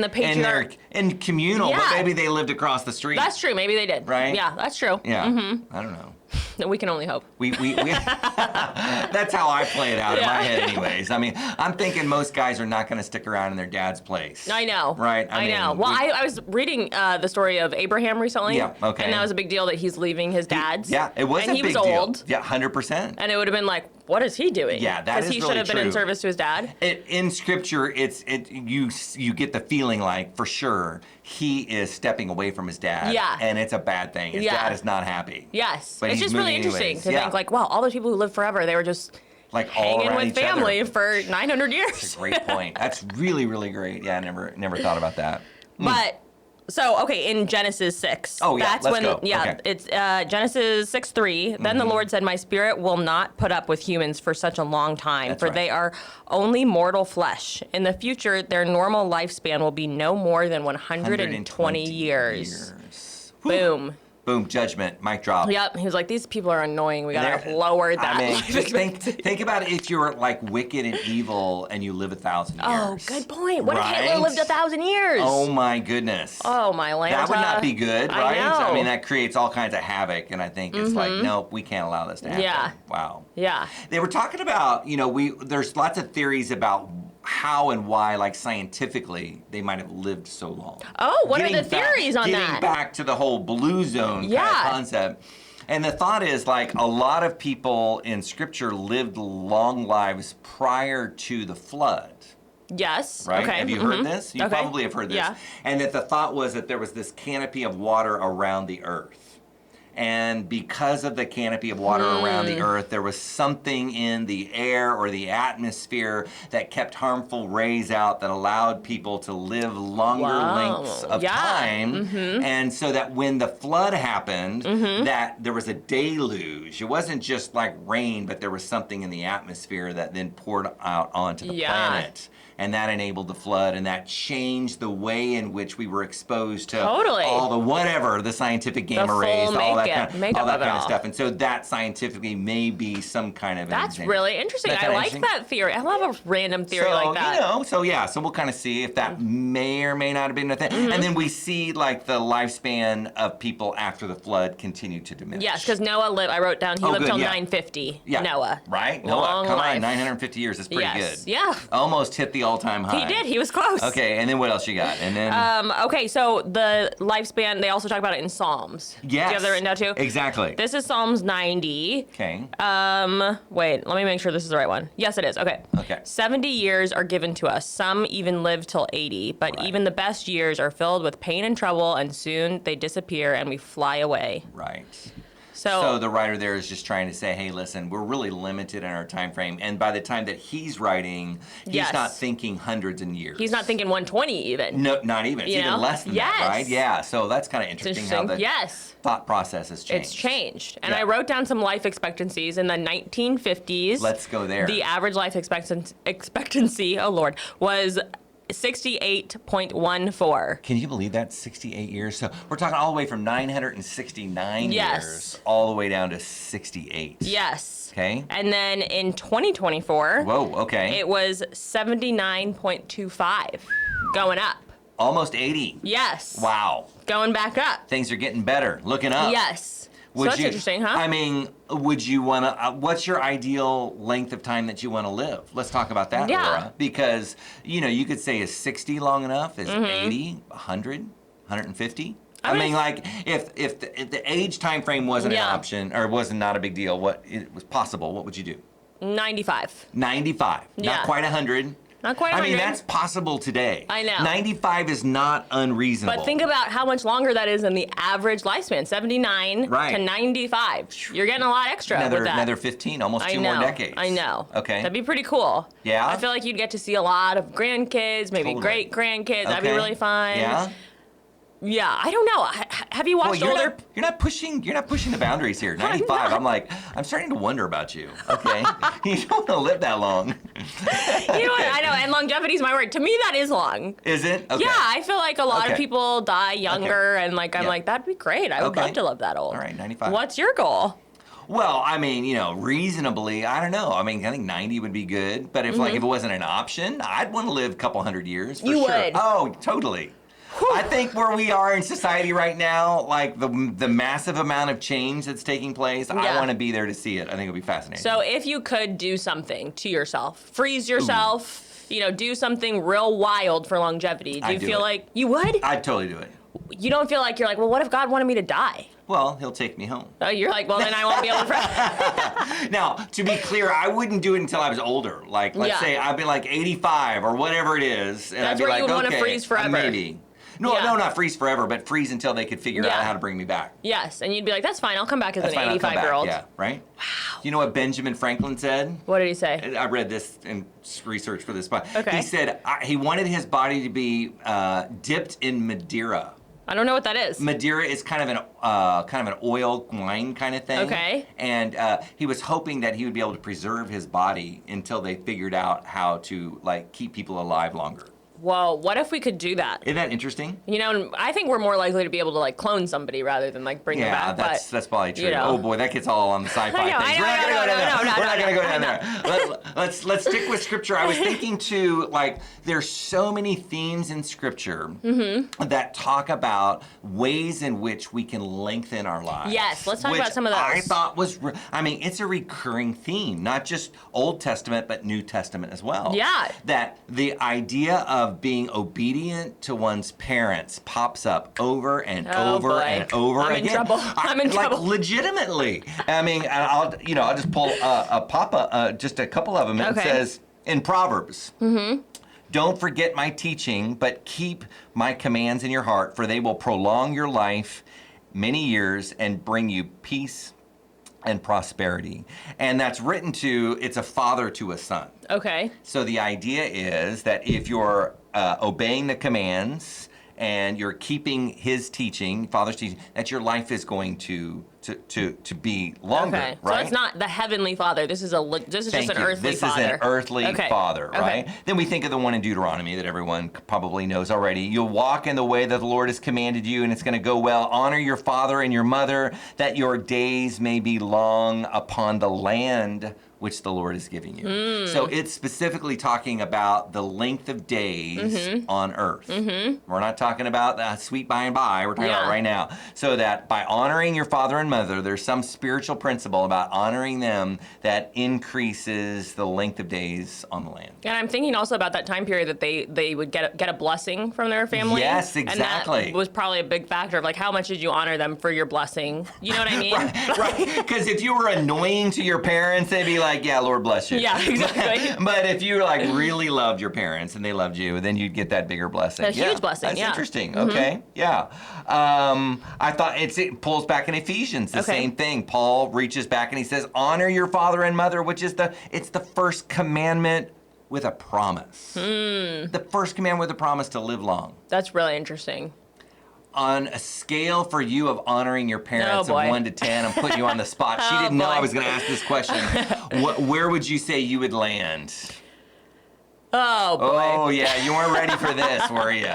the patriarch. In communal, but maybe they lived across the street. That's true. Maybe they did. Right? Yeah, that's true. Yeah. Mm-hmm. I don't know. We can only hope. We that's how I play it out in my head anyways. I mean, I'm thinking most guys are not going to stick around in their dad's place. I know. Right? I know. Well, I was reading the story of Abraham recently. Yeah, okay. And that was a big deal that he's leaving his dad's. It was a big deal. And he was old. Yeah, 100%. And it would have been like, what is he doing? Yeah, that is Because he really should have been in service to his dad. In Scripture, you get the feeling like, for sure, he is stepping away from his dad. Yeah. And it's a bad thing. His dad is not happy. Yes. But it's just really interesting to think like, wow, all those people who lived forever, they were just like all hanging with family for 900 years. That's a great point. That's really, really great. Yeah, I never thought about that. But so okay, in Genesis 6. Oh yeah, that's let's when go. Okay. It's Genesis 6:3. Then the Lord said, "My spirit will not put up with humans for such a long time, That's for right. they are only mortal flesh. In the future, their normal lifespan will be no more than 120 years." Boom. Boom, judgment, mic drop. Yep. He was like, these people are annoying. We gotta lower that. I mean, life just expectancy. think about it if you're like wicked and evil and you live 1,000 years. Oh, good point. What if Hitler lived 1,000 years? Oh my goodness. Oh my Lanta. That would not be good, right? I know. I mean, that creates all kinds of havoc, and I think it's like, nope, we can't allow this to happen. Yeah. Wow. Yeah. They were talking about, there's lots of theories about how and why, like scientifically, they might have lived so long. Oh, what are the theories on that? Getting back to the whole blue zone kind of concept. And the thought is, like, a lot of people in Scripture lived long lives prior to the flood. Yes. Right? Okay. Have you heard this? You Okay. probably have heard this. Yeah. And that the thought was that there was this canopy of water around the earth. And because of the canopy of water around the earth, there was something in the air or the atmosphere that kept harmful rays out that allowed people to live longer lengths of time. And so that when the flood happened, that there was a deluge. It wasn't just like rain, but there was something in the atmosphere that then poured out onto the planet. And that enabled the flood, and that changed the way in which we were exposed to all the whatever, the scientific gamma rays, all that kind of stuff. And so that scientifically may be some kind of That's really interesting. I like that theory. I love a random theory like that. So we'll kind of see if that may or may not have been a thing. And then we see like the lifespan of people after the flood continue to diminish. Yes, because Noah lived, I wrote down, he lived till 950. Yeah. Noah. Right? Long Noah, come life. on, 950 years is pretty good. Yeah. Almost hit the all-time high. He did. He was close. Okay, and then what else you got? And then okay, so the lifespan, they also talk about it in Psalms. Yes. Do you have that written down too? Exactly. This is Psalms 90. Okay. Wait, let me make sure this is the right one. Yes, it is. Okay. 70 years are given to us. Some even live till 80, but even the best years are filled with pain and trouble, and soon they disappear and we fly away. Right. So the writer there is just trying to say, hey, listen, we're really limited in our time frame. And by the time that he's writing, he's not thinking hundreds and years. He's not thinking 120 even. No, not even. It's even less than that, right? Yeah, so that's kind of interesting how the thought process has changed. It's changed. And I wrote down some life expectancies in the 1950s. Let's go there. The average life expectancy, oh Lord, was 68.14. Can you believe that? 68 years. So we're talking all the way from 969 Yes. years all the way down to 68. Yes. Okay. And then in 2024, whoa, okay, it was 79.25, going up. Almost 80. Yes. Wow. Going back up. Things are getting better. Looking up. Yes. So that's interesting, huh? I mean, would you want to, what's your ideal length of time that you want to live? Let's talk about that, Orah. Because, you could say is 60 long enough? Is 80, 100, 150? I mean, like, if the age time frame wasn't an option, or wasn't not a big deal, what it was possible, what would you do? 95. 95. Yeah. Not quite 100. Not quite 100. I mean, that's possible today. I know. 95 is not unreasonable. But think about how much longer that is than the average lifespan, 79 to 95. You're getting a lot extra with that. Another 15, almost two more decades. I know. Okay. That'd be pretty cool. Yeah? I feel like you'd get to see a lot of grandkids, maybe great-grandkids. That'd be really fun. Yeah? Yeah, I don't know. Have you watched older? You're not pushing the boundaries here. 95. I'm starting to wonder about you. Okay, you don't want to live that long. You know what? I know, and longevity is my word. To me, that is long. Is it? Okay. Yeah, I feel like a lot of people die younger, and like I'm like that'd be great. I would love to live that old. All right, 95. What's your goal? Well, I mean, reasonably, I don't know. I mean, I think 90 would be good. But if it wasn't an option, I'd want to live a couple hundred years for sure. You would? Oh, totally. Whew. I think where we are in society right now, like the massive amount of change that's taking place, I want to be there to see it. I think it'll be fascinating. So if you could do something to yourself, freeze yourself, do something real wild for longevity, do you feel like you would? I'd totally do it. You don't feel like you're like, well, what if God wanted me to die? Well, he'll take me home. Oh, you're like, well, then I won't be able to. Now, to be clear, I wouldn't do it until I was older. Like, let's say I'd be like 85 or whatever it is. And That's I'd be where like, you would want to freeze forever. Maybe. No, not freeze forever, but freeze until they could figure out how to bring me back. Yes, and you'd be like, that's fine, I'll come back as an 85-year-old. Yeah, right? Wow. You know what Benjamin Franklin said? What did he say? I read this in research for this. Okay. He said he wanted his body to be dipped in Madeira. I don't know what that is. Madeira is kind of an oil wine kind of thing. Okay. And he was hoping that he would be able to preserve his body until they figured out how to keep people alive longer. Whoa, what if we could do that? Isn't that interesting? I think we're more likely to be able to clone somebody rather than bring them back. Yeah, that's probably true. Oh boy, that gets all on the sci-fi things. We're not going to go down there. Let's stick with scripture. I was thinking too, there's so many themes in scripture that talk about ways in which we can lengthen our lives. Yes, let's talk about some of those. I thought it's a recurring theme, not just Old Testament, but New Testament as well. Yeah. That the idea of being obedient to one's parents pops up over and over and over again. I'm in trouble. Legitimately. I mean, I'll just pull just a couple of them. It says in Proverbs, don't forget my teaching, but keep my commands in your heart, for they will prolong your life many years and bring you peace and prosperity. And that's written it's a father to a son. Okay. So the idea is that if you're obeying the commands and you're keeping his teaching, Father's teaching, that your life is going to be longer, right? So it's not the heavenly Father. This is just an earthly Father. This is an earthly Father, right? Okay. Then we think of the one in Deuteronomy that everyone probably knows already. You'll walk in the way that the Lord has commanded you, and it's going to go well. Honor your father and your mother, that your days may be long upon the land which the Lord is giving you. So it's specifically talking about the length of days on earth. We're not talking about sweet by and by. We're talking about right now. So that by honoring your father and mother, there's some spiritual principle about honoring them that increases the length of days on the land. And I'm thinking also about that time period that they would get a blessing from their family. Yes, exactly. And that was probably a big factor of how much did you honor them for your blessing? You know what I mean? Right. Because if you were annoying to your parents, they'd be like, yeah, Lord bless you. Yeah, exactly. But if you really loved your parents and they loved you, then you'd get that bigger blessing. A huge blessing, That's interesting. Okay, yeah. I thought it pulls back in Ephesians, the same thing. Paul reaches back and he says, honor your father and mother, which is it's the first commandment with a promise. The first commandment with a promise to live long. That's really interesting. On a scale for you of honoring your parents of 1 to 10, I'm putting you on the spot. She didn't know I was going to ask this question. Where would you say you would land? Oh, boy. Oh, yeah. You weren't ready for this, were you?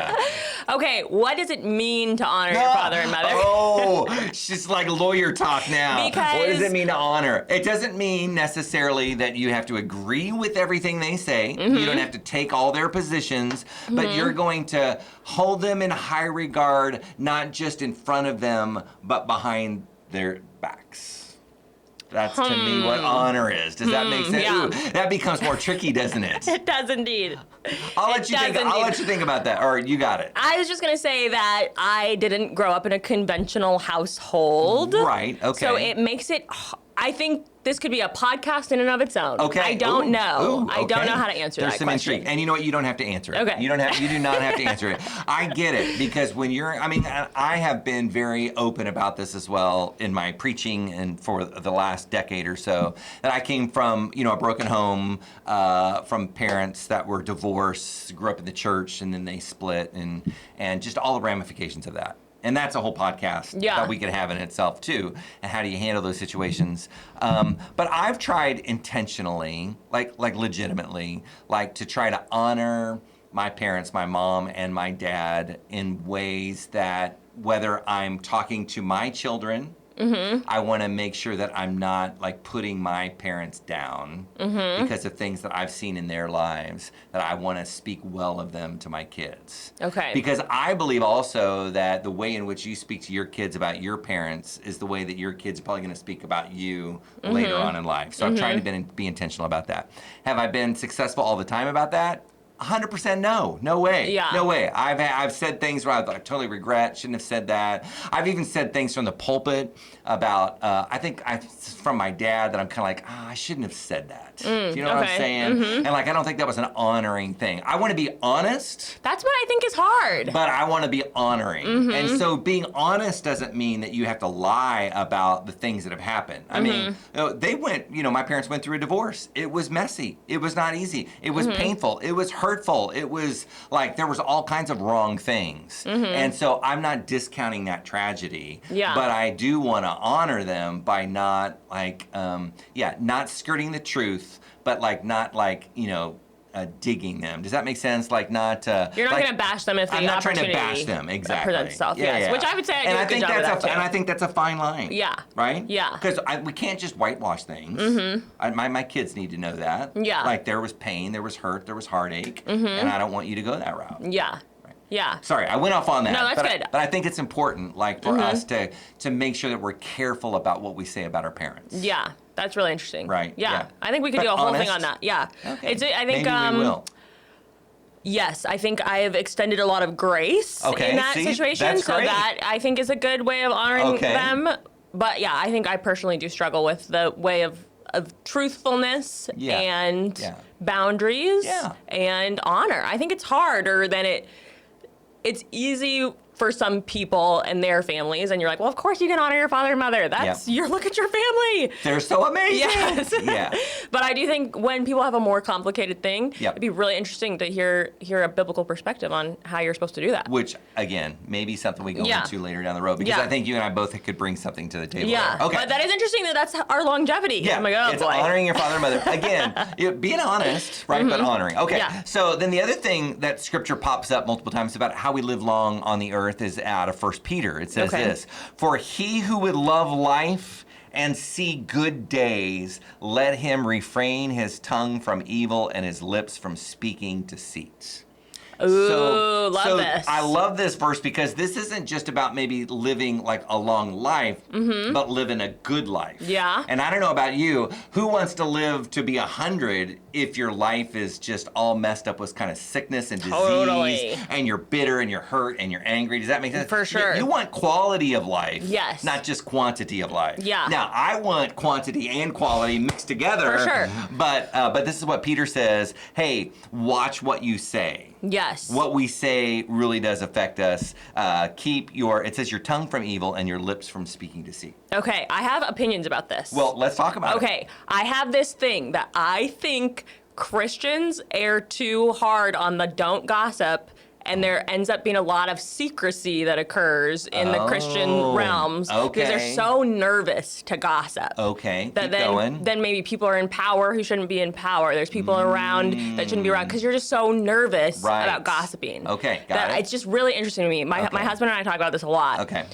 Okay, what does it mean to honor your father and mother? Oh, it's just like lawyer talk now. Because what does it mean to honor? It doesn't mean necessarily that you have to agree with everything they say. You don't have to take all their positions, but you're going to hold them in high regard, not just in front of them, but behind their backs. That's to me what honor is. Does that make sense? Yeah. Ooh, that becomes more tricky, doesn't it? It does indeed. I'll let you think about that. Or you got it. I was just going to say that I didn't grow up in a conventional household. Right, okay. So it makes it, I think this could be a podcast in and of its own. Okay. I don't know. Okay. I don't know how to answer There's that some question. intrigue. And you know what? You don't have to answer it. Okay. You do not have to answer it. I get it, because when I have been very open about this as well in my preaching and for the last decade or so, that I came from, a broken home, from parents that were divorced, grew up in the church, and then they split, and just all the ramifications of that. And that's a whole podcast that we could have in itself too. And how do you handle those situations? But I've tried intentionally, like legitimately, like to try to honor my parents, my mom and my dad, in ways that whether I'm talking to my children, I want to make sure that I'm not like putting my parents down because of things that I've seen in their lives, that I want to speak well of them to my kids. Okay. Because I believe also that the way in which you speak to your kids about your parents is the way that your kids are probably going to speak about you later on in life. So I'm trying to be intentional about that. Have I been successful all the time about that? 100% no. No way. Yeah. No way. I've said things where I totally regret, shouldn't have said that. I've even said things from the pulpit about, I think from my dad that I'm kind of like, I shouldn't have said that. Do you know what I'm saying? And like, I don't think that was an honoring thing. I want to be honest. That's what I think is hard. But I want to be honoring. And so being honest doesn't mean that you have to lie about the things that have happened. I mean, they went, my parents went through a divorce. It was messy. It was not easy. It was painful. It was hurtful. It was like there was all kinds of wrong things. And so I'm not discounting that tragedy. Yeah. But I do want to honor them by not like, not skirting the truth, but like not like, digging them. Does that make sense? Like not. You're not going to bash them if the I'm not trying opportunity to bash them. Exactly. presents itself. Yeah, Yes. yeah. Which I would say I do a good job of that too. And I think that's a fine line. Yeah. Right? Yeah. Because we can't just whitewash things. My kids need to know that. Yeah. Like there was pain, there was hurt, there was heartache, and I don't want you to go that route. Yeah. Yeah. Sorry, I went off on that. No, that's good. But I think it's important, like for us to make sure that we're careful about what we say about our parents. Yeah. That's really interesting. Right. Yeah. I think we could do a whole thing on that. Yeah. Okay. I think Maybe we will. Yes, I think I have extended a lot of grace in that situation. That's so great. that I think is a good way of honoring them. But yeah, I think I personally do struggle with the way of truthfulness and boundaries and honor. I think it's harder than it's easy for some people and their families, and you're like, well, of course you can honor your father and mother. That's look at your family. They're so amazing. Yes. Yeah. But I do think when people have a more complicated thing, it'd be really interesting to hear a biblical perspective on how you're supposed to do that. Which, again, maybe something we go into later down the road, because I think you and I both could bring something to the table. Yeah. There. Okay. But that is interesting that's our longevity. Yeah. I'm like, oh, it's boy. honoring your father and mother. Again, being honest, right, but honoring. Okay. Yeah. So then the other thing that Scripture pops up multiple times about how we live long on the earth is out of 1 Peter. It says this: "For he who would love life and see good days, let him refrain his tongue from evil and his lips from speaking deceit." Ooh, love this. I love this verse because this isn't just about maybe living like a long life, but living a good life. Yeah. And I don't know about you, who wants to live to be 100 if your life is just all messed up with kind of sickness and disease, and you're bitter and you're hurt and you're angry? Does that make sense? For sure. You want quality of life, yes, not just quantity of life. Yeah. Now I want quantity and quality mixed together. For sure. But this is what Peter says. Hey, watch what you say. Yes. What we say really does affect us. It says your tongue from evil and your lips from speaking deceit. Okay, I have opinions about this. Well, let's talk about it. Okay, I have this thing that I think Christians err too hard on the don't gossip, and there ends up being a lot of secrecy that occurs in the Christian realms because they're so nervous to gossip. Okay, that then maybe people are in power who shouldn't be in power. There's people around that shouldn't be around because you're just so nervous about gossiping. Okay, got it. It's just really interesting to me. My husband and I talk about this a lot. Okay.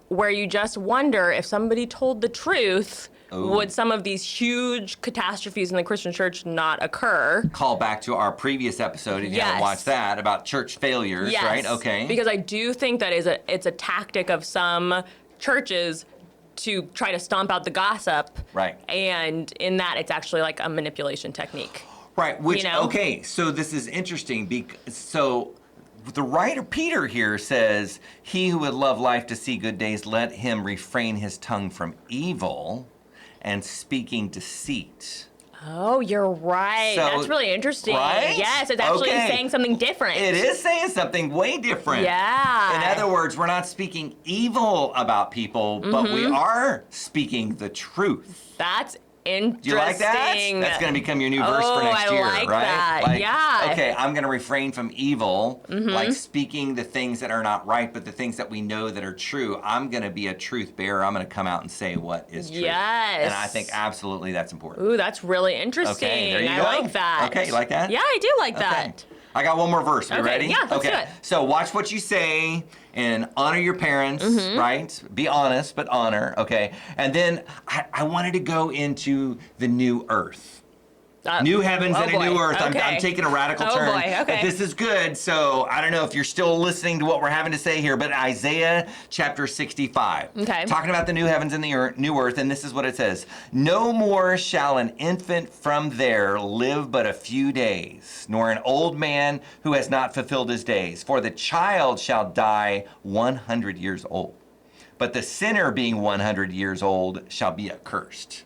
Where you just wonder if somebody told the truth, would some of these huge catastrophes in the Christian church not occur? Call back to our previous episode if you haven't watched that about church failures, right? Okay. Because I do think that it's a tactic of some churches to try to stomp out the gossip. Right. And in that, it's actually like a manipulation technique. Right. Which okay. So this is interesting the writer Peter here says, "He who would love life to see good days, let him refrain his tongue from evil and speaking deceit. Oh, you're right. So, that's really interesting. right? Yes, it's actually saying something different. It is saying something way different. Yeah. In other words, we're not speaking evil about people, but we are speaking the truth. That's interesting. Do you like that? That's going to become your new verse for next year, like right? That. Yeah. Okay, I'm going to refrain from evil, like speaking the things that are not right, but the things that we know that are true. I'm going to be a truth bearer. I'm going to come out and say what is true. Yes. And I think absolutely that's important. Ooh, that's really interesting. Okay, there you I go. like that. Okay, you like that? Yeah, I do like that. Okay. I got one more verse. You ready? Yeah, let's do it. So watch what you say and honor your parents, right? Be honest, but honor, okay? And then I wanted to go into the new earth. New heavens and a new earth. Okay. I'm taking a radical turn. Boy, okay. But this is good, so I don't know if you're still listening to what we're having to say here, but Isaiah chapter 65. Okay. Talking about the new heavens and the new earth, and this is what it says. No more shall an infant from there live but a few days, nor an old man who has not fulfilled his days. For the child shall die 100 years old, but the sinner being 100 years old shall be accursed.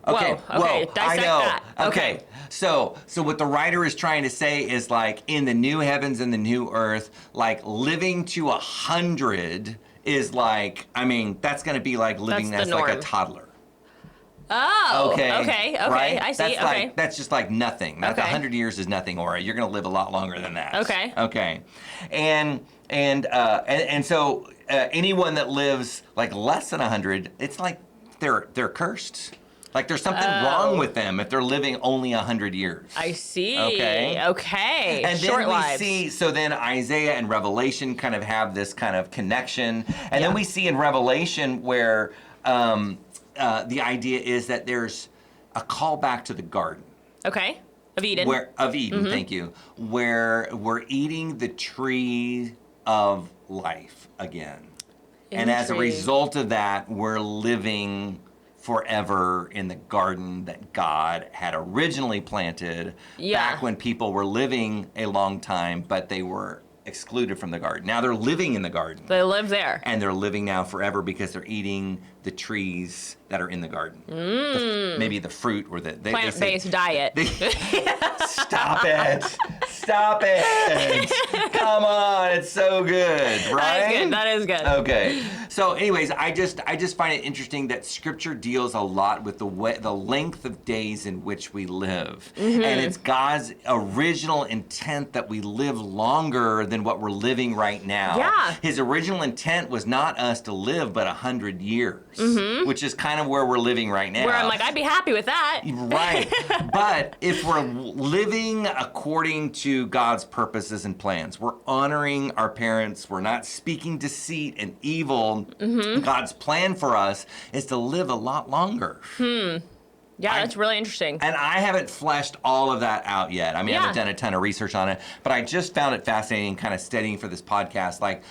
Okay, whoa, dissect I know. that. Okay. So what the writer is trying to say is like in the new heavens and the new earth, like living to 100 is like, I mean, that's going to be like living That's as the like a norm. toddler. Oh, Okay. okay, Right? I see. That's that's just like nothing. That's Okay. 100 years is nothing, Orah. You're going to live a lot longer than that. Okay. Okay. And so anyone that lives like less than 100, it's like they're cursed. Like there's something wrong with them if they're living only 100 years. I see. Okay. And And short then we lives. see, so then Isaiah and Revelation kind of have this kind of connection. And then we see in Revelation where the idea is that there's a call back to the garden. Okay. Of Eden. Thank you. Where we're eating the tree of life again. And as a result of that, we're living forever in the garden that God had originally planted back when people were living a long time, but they were excluded from the garden. Now they're living in the garden. They live there. And they're living now forever because they're eating the trees that are in the garden. Maybe the fruit or the... Plant-based diet. Stop it. Stop it. Come on. It's so good, right? That is good. Okay. So anyways, I just find it interesting that Scripture deals a lot with the length of days in which we live. And it's God's original intent that we live longer than what we're living right now. Yeah. His original intent was not us to live but 100 years, which is kind of where we're living right now. Where I'm like, I'd be happy with that. Right. But if we're living according to God's purposes and plans, we're honoring our parents, we're not speaking deceit and evil, God's plan for us is to live a lot longer. Yeah, that's really interesting. And I haven't fleshed all of that out yet. I mean, I haven't done a ton of research on it, but I just found it fascinating kind of studying for this podcast. Like,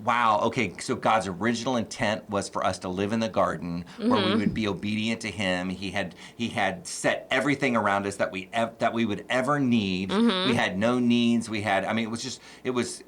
wow, okay, so God's original intent was for us to live in the garden where we would be obedient to Him. He had set everything around us that we would ever need. We had no needs. It was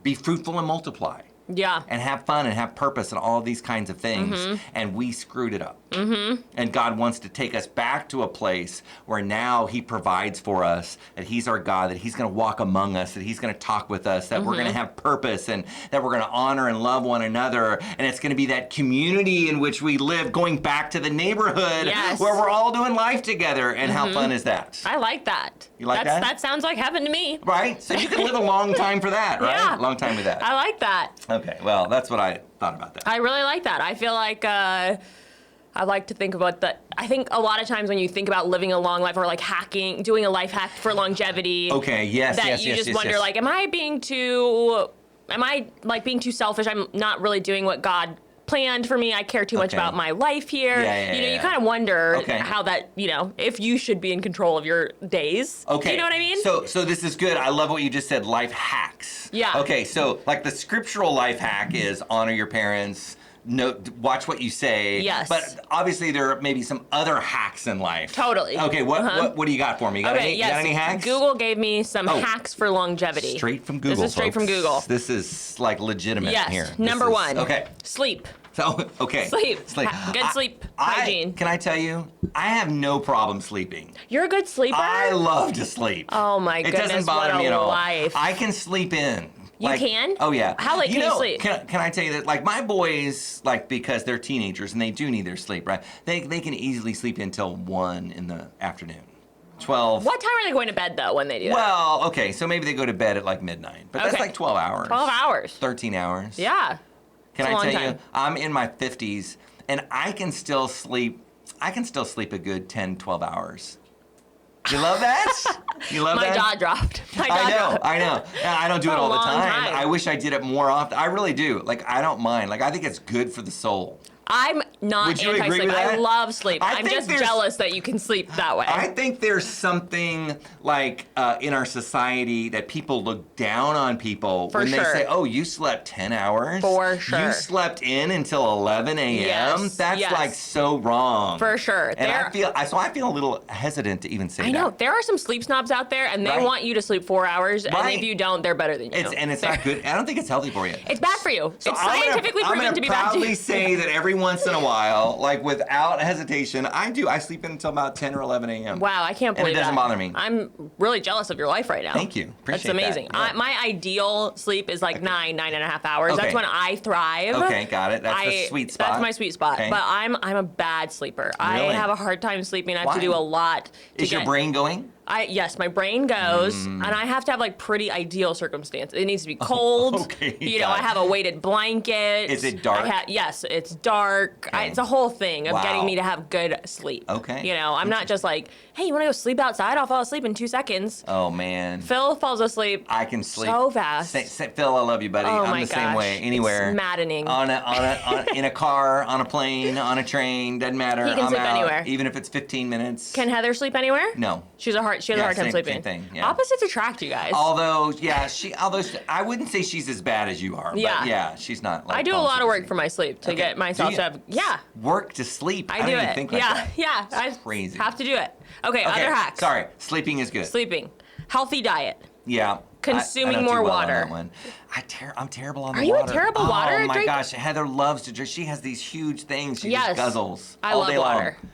be fruitful and multiply. Yeah. And have fun and have purpose and all these kinds of things. And we screwed it up. And God wants to take us back to a place where now He provides for us, that He's our God, that He's going to walk among us, that He's going to talk with us, that we're going to have purpose, and that we're going to honor and love one another. And it's going to be that community in which we live, going back to the neighborhood where we're all doing life together. And how fun is that? I like that. You like that? That sounds like heaven to me. Right? So you can live a long time for that, right? Yeah. Long time with that. I like that. Okay, well, that's what I thought about that. I really like that. I feel like I like to think about that. I think a lot of times when you think about living a long life or like doing a life hack for longevity. Okay, yes, you just wonder, like, am I being too selfish? I'm not really doing what God planned for me. I care too much about my life here. You kind of wonder how that, if you should be in control of your days. Okay. Do you know what I mean? So this is good. I love what you just said, life hacks. Yeah. Okay, so like the scriptural life hack is honor your parents, watch what you say. Yes. But obviously there are maybe some other hacks in life. Totally. Okay, what do you got for me? You got any hacks? Google gave me some hacks for longevity. Straight from Google, This is straight from Google. This is like legitimate here. Number one. Okay. Sleep. So, okay. Sleep. Good sleep hygiene. Can I tell you, I have no problem sleeping. You're a good sleeper? I love to sleep. Oh, my goodness. It doesn't bother me at all. Life. I can sleep in. You can? Oh, yeah. How late can you sleep? Can I tell you that, like, my boys, like, because they're teenagers and they do need their sleep, right? They can easily sleep until 1 in the afternoon. 12. What time are they going to bed, though, when they do that? Well, okay, so maybe they go to bed at, like, midnight. But that's like 12 hours. 12 hours. 13 hours. Yeah. Can I tell you, I'm in my 50s, and I can still sleep a good 10, 12 hours. You love that? You love that? My jaw dropped. I know. I don't do it all the time. time. I wish I did it more often. I really do. Like, I don't mind. Like, I think it's good for the soul. I'm not Would you agree anti-sleep. with that? I love sleep. I'm think just jealous that you can sleep that way. I think there's something like in our society that people look down on people when they say, "Oh, you slept 10 hours. For sure. You slept in until 11 a.m." Yes, That's like so wrong. For sure. And I feel a little hesitant to even say that. I know there are some sleep snobs out there, and they want you to sleep 4 hours, and if you don't, they're better than you. It's not good. I don't think it's healthy for you. It's bad for you. So it's scientifically proven to be bad for you. I'm going to proudly say that every once in a while, like without hesitation, I sleep in until about 10 or 11 a.m. Wow, I can't believe that. And it doesn't bother me. I'm really jealous of your life right now. Thank you. Appreciate That's amazing. that. Yeah. My ideal sleep is like 9.5 hours. Okay. That's when I thrive. Okay, got it. That's the sweet spot. That's my sweet spot. Okay. But I'm a bad sleeper. I Really? have a hard time sleeping. I have Why? to do a lot. Is your brain going? Yes, my brain goes, and I have to have like pretty ideal circumstances. It needs to be cold. Okay, I have a weighted blanket. Is it dark? Yes, it's dark. Okay. It's a whole thing of Wow. getting me to have good sleep. Okay. I'm not just like, hey, you want to go sleep outside? I'll fall asleep in 2 seconds. Oh man. Phil falls asleep. I can sleep so fast. Phil, I love you, buddy. Oh I'm my the same gosh. way. Anywhere. It's maddening. In a car, on a plane, on a train, doesn't matter. He can I'm sleep out, anywhere. even if it's 15 minutes. Can Heather sleep anywhere? No. She has a hard time sleeping. Same thing. Yeah. Opposites attract, you guys. Although I wouldn't say she's as bad as you are. Yeah. But yeah, she's not. Like, I do a lot of work for my sleep to get myself to have. Yeah. Work to sleep. I don't do even it. think like that. Yeah. That's crazy. Have to do it. Okay, other hacks. Sorry, sleeping is good. Sleeping. Healthy diet. Yeah. Consuming I don't more do well water. On that one. I'm terrible on the Are you water. a terrible water Oh my drinker? gosh, Heather loves to drink. She has these huge things. She just guzzles I all love day water. long.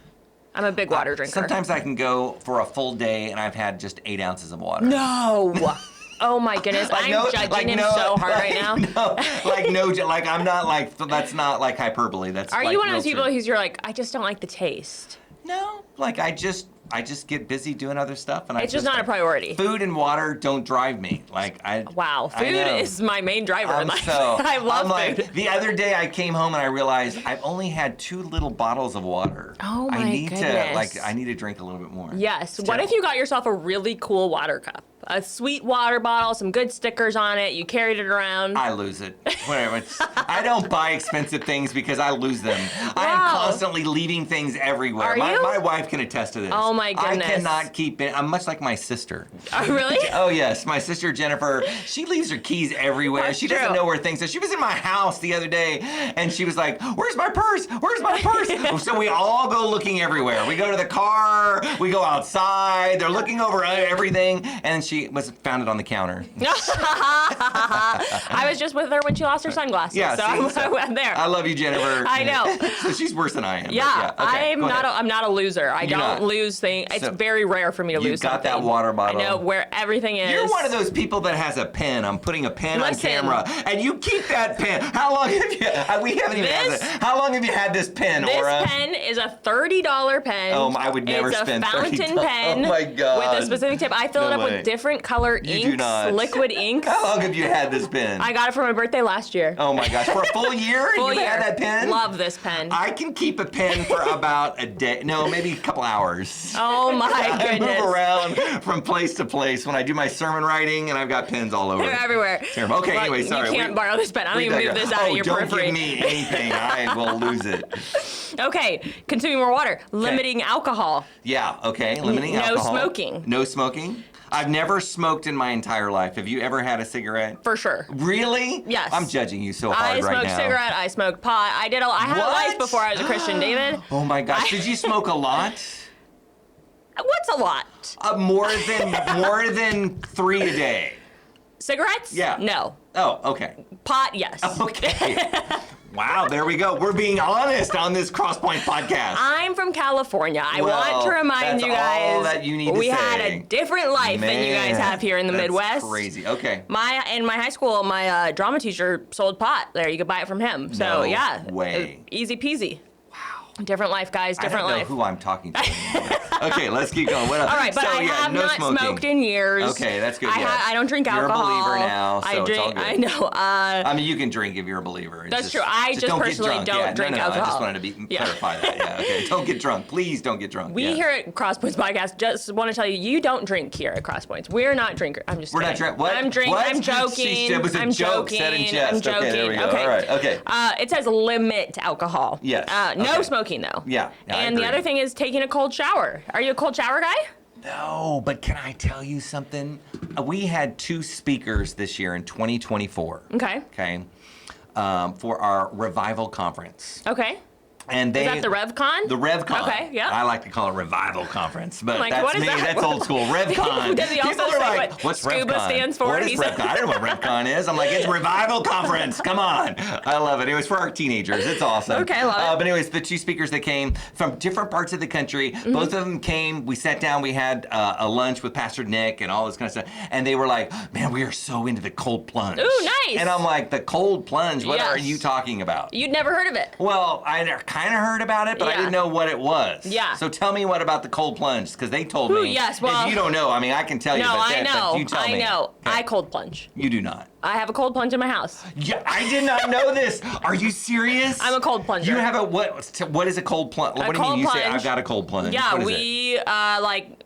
I'm a big water drinker. Sometimes I can go for a full day and I've had just 8 ounces of water. No. Oh my goodness, I'm judging him so hard right now. I'm not like, that's not like hyperbole. That's Are like you one of real those people true. you're like, I just don't like the taste? No, like I just get busy doing other stuff, and It's just not a priority. Food and water don't drive me. Wow, food is my main driver in life. I love food. The other day I came home and I realized I've only had 2 little bottles of water. Oh my goodness. I need to drink a little bit more. Yes. What if you got yourself a really cool water cup? A sweet water bottle, some good stickers on it. You carried it around. I lose it. Whatever. I don't buy expensive things because I lose them. Wow. I am constantly leaving things everywhere. Are you? My wife can attest to this. Oh my goodness. I cannot keep it. I'm much like my sister. Oh, really? Oh yes, my sister Jennifer. She leaves her keys everywhere. That's she doesn't true. know where things are. She was in my house the other day, and she was like, "Where's my purse? Where's my purse?" So we all go looking everywhere. We go to the car. We go outside. They're looking over everything, and she found it on the counter. I was just with her when she lost her sunglasses. Yeah, I went there. I love you, Jennifer. I know. So she's worse than I am. Yeah, Okay, I'm not a loser. I don't lose things. It's very rare for me to lose something. You got that water bottle. I know where everything is. You're one of those people that has a pen. I'm putting a pen on Listen. camera, and you keep that pen. How long have you? We haven't even had this. How long have you had this pen, Orah? This pen is a $30 pen. Oh, I would never spend $30. It's a fountain pen. Oh my God. With a specific tip. I fill it up with different color inks, do not. liquid inks. How long have you had this pen? I got it for my birthday last year. Oh my gosh, for a full year? Full You've year. had that pen? Love this pen. I can keep a pen for about a day. No, maybe a couple hours. Oh my I goodness. move around from place to place when I do my sermon writing, and I've got pens all over. They're everywhere. Terrible. Okay, But anyway, sorry. You can't borrow this pen. I don't even move this out of your periphery. Don't give me anything. I will lose it. Okay, consuming more water. Limiting alcohol. Yeah, okay. Limiting alcohol. No smoking. No smoking? I've never smoked in my entire life. Have you ever had a cigarette? For sure. Really? Yes. I'm judging you so hard right now. I smoked cigarette. I smoked pot. I had a life before I was a Christian, David. Oh my gosh. Did you smoke a lot? What's a lot? More than 3 a day. Cigarettes? Yeah. No. Oh, okay. Pot, yes. Okay. Wow, there we go. We're being honest on this Crosspoint podcast. I'm from California. I want to remind you guys all that you need to we say. had a different life than you guys have here in the Midwest. Crazy. Okay. In my high school, my drama teacher sold pot there. You could buy it from him. So No yeah, way. Easy peasy. Different life, guys. Different I don't life. know who I'm talking to anymore. Okay, let's keep going. What else? All right, but I have no not smoking. smoked in years. Okay, that's good. I don't drink alcohol. You're a believer now, so I drink. it's all good. I know. I mean, you can drink if you're a believer. It's That's true. I just personally don't get drunk. don't drink no, alcohol. I just wanted to clarify that. Yeah, okay. Don't get drunk. Please don't get drunk. We here at Crosspoints Podcast just want to tell you, you don't drink here at Crosspoints. We're not drinkers. I'm just We're kidding. not drinking. What? I'm drinking. What? I'm joking. It was a I'm joke joking. said in jest. I'm joking. Okay, there we go. Okay. All right. Okay. It says limit alcohol. Yes. No Okay. smoking though. Yeah, I And the agree. other thing is taking a cold shower. Are you a cold shower guy? No, but can I tell you something? We had 2 speakers this year in 2024. Okay. Okay. For our revival conference. Okay. And they, Is that the RevCon? The RevCon. Okay, yeah. I like to call it revival conference, but Like, that's what is me. that? That's old school. RevCon. Does he also People are say like, what what's scuba RevCon? stands for? What is He said- RevCon? I don't know what RevCon is. I'm like, it's revival conference. Come on. I love it. It was for our teenagers. It's awesome. Okay, I love it. But anyways, the 2 speakers that came from different parts of the country, both of them came. We sat down. We had a lunch with Pastor Nick and all this kind of stuff. And they were like, man, we are so into the cold plunge. Ooh, nice. And I'm like, the cold plunge? What are Yes. you talking about? You'd never heard of it. Well, I kind of heard about it, but I Yeah. didn't know what it was. Yeah. So tell me what about the cold plunge, because they told Ooh, me. yes, well- If you don't know, I mean, I can tell you. No, but I know. But you tell me. I know. Okay. I cold plunge. You do not. I have a cold plunge in my house. Yeah, I did not know this. Are you serious? I'm a cold plunger. You have a what is a cold plunge? What do you mean? cold You say plunge. I've got a cold plunge. Yeah, What is it? we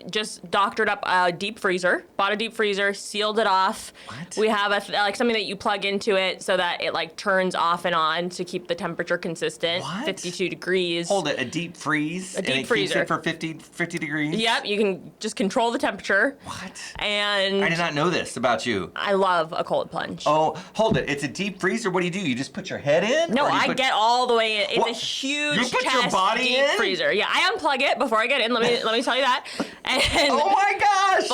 just doctored up a deep freezer, bought a deep freezer, sealed it off. What? We have something that you plug into it so that it turns off and on to keep the temperature consistent. What? 52 degrees. Hold it, a deep freeze. A deep and it freezer. Keeps it for 50 degrees. Yep, you can just control the temperature. What? And I did not know this about you. I love a cold plunge. Oh, hold it. It's a deep freezer. What do? You just put your head in? No, Or do you I put- get all the way in. It's What? a huge You put your chest body deep in? freezer. Yeah, I unplug it before I get in. Let me tell you that. And Oh my gosh!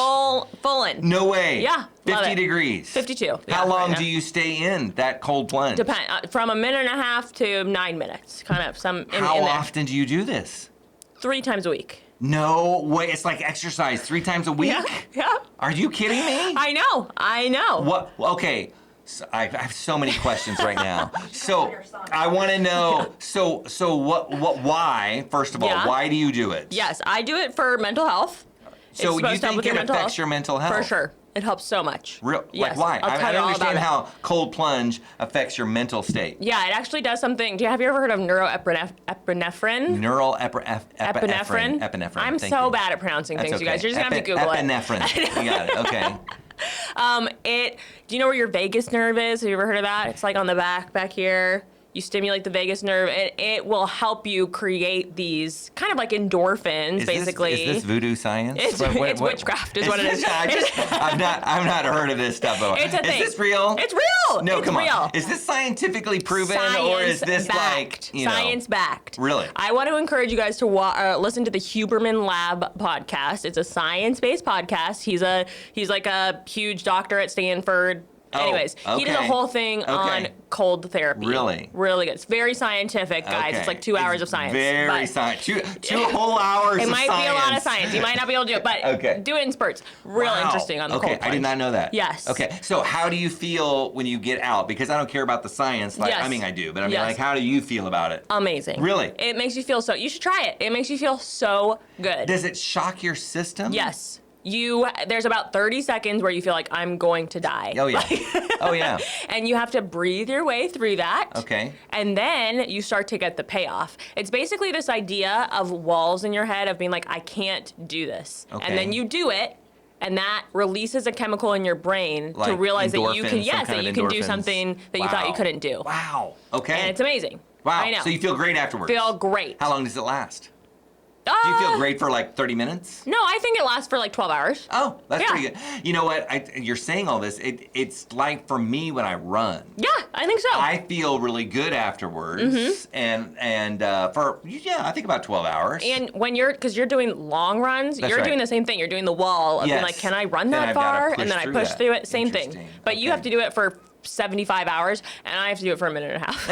full in. No way. Yeah, love 50 it. degrees. 52. How yeah, long right do now. you stay in that cold plunge? Depend from a minute and a half to 9 minutes, kind of How in there. often do you do this? 3 times a week. No way. It's like exercise 3 times a week? Yeah. Are you kidding me? I know. What? Okay. So I have so many questions right now. So I want to know. So what? Why? First of all, Yeah. why do you do it? Yes, I do it for mental health. So It's you supposed to help think with it your mental affects health. your mental health? For sure. It helps so much. Real? Yes. Like why? I'll tell I you all understand about it. how cold plunge affects your mental state. Yeah, it actually does something. Have you ever heard of neuroepinephrine? Neural Epinephrine. Epinephrine. I'm Thank so you. bad at pronouncing That's things, you okay. guys. You're just gonna have to Google it. Epinephrine. You got it. Okay. Do you know where your vagus nerve is? Have you ever heard of that? It's like on the back here. You stimulate the vagus nerve, and it will help you create these kind of like endorphins, basically. Is this voodoo science? It's witchcraft, is what it is. I've not heard of this stuff before. It's a thing. Is this real? It's real. No, it's come real. on. Is this scientifically proven, or is this Science-backed. like Science-backed. Really? I want to encourage you guys to listen to the Huberman Lab podcast. It's a science-based podcast. He's like a huge doctor at Stanford. Anyways, he does a okay. whole thing on cold therapy. Really? Really good. It's very scientific, guys. Okay. It's like 2 hours of science. Very but science. Two whole hours It of might science. be a lot of science. You might not be able to do it, but Okay. do it in spurts. Real Wow. interesting on the Okay, cold plunge. I did not know that. Yes. Okay, so how do you feel when you get out? Because I don't care about the science. Like, Yes. I mean, I do, but I mean, Yes. like, how do you feel about it? Amazing. Really? It makes you feel so. You should try it. It makes you feel so good. Does it shock your system? Yes. There's about 30 seconds where you feel like I'm going to die. Oh yeah. Oh yeah. And you have to breathe your way through that. Okay. And then you start to get the payoff. It's basically this idea of walls in your head of being like, I can't do this. Okay. And then you do it, and that releases a chemical in your brain to Like realize that you endorphins, can, some yes, kind that of you can do endorphins. something that you thought you Wow. couldn't do. Wow. Okay. And it's amazing. Wow. I know. So you feel great afterwards. Feel great. How long does it last? Do you feel great for like 30 minutes? No, I think it lasts for like 12 hours. Oh, that's Yeah. pretty good. You know what? You're saying all this. It's like for me when I run. Yeah, I think so. I feel really good afterwards, and I think about 12 hours. And because you're doing long runs, That's you're right. doing the same thing. You're doing the wall of being Yes. like, can I run Then that I've gotta far? push And then I through push that. through it. Same thing. Interesting. But you Okay. have to do it for 75 hours, and I have to do it for a minute and a half.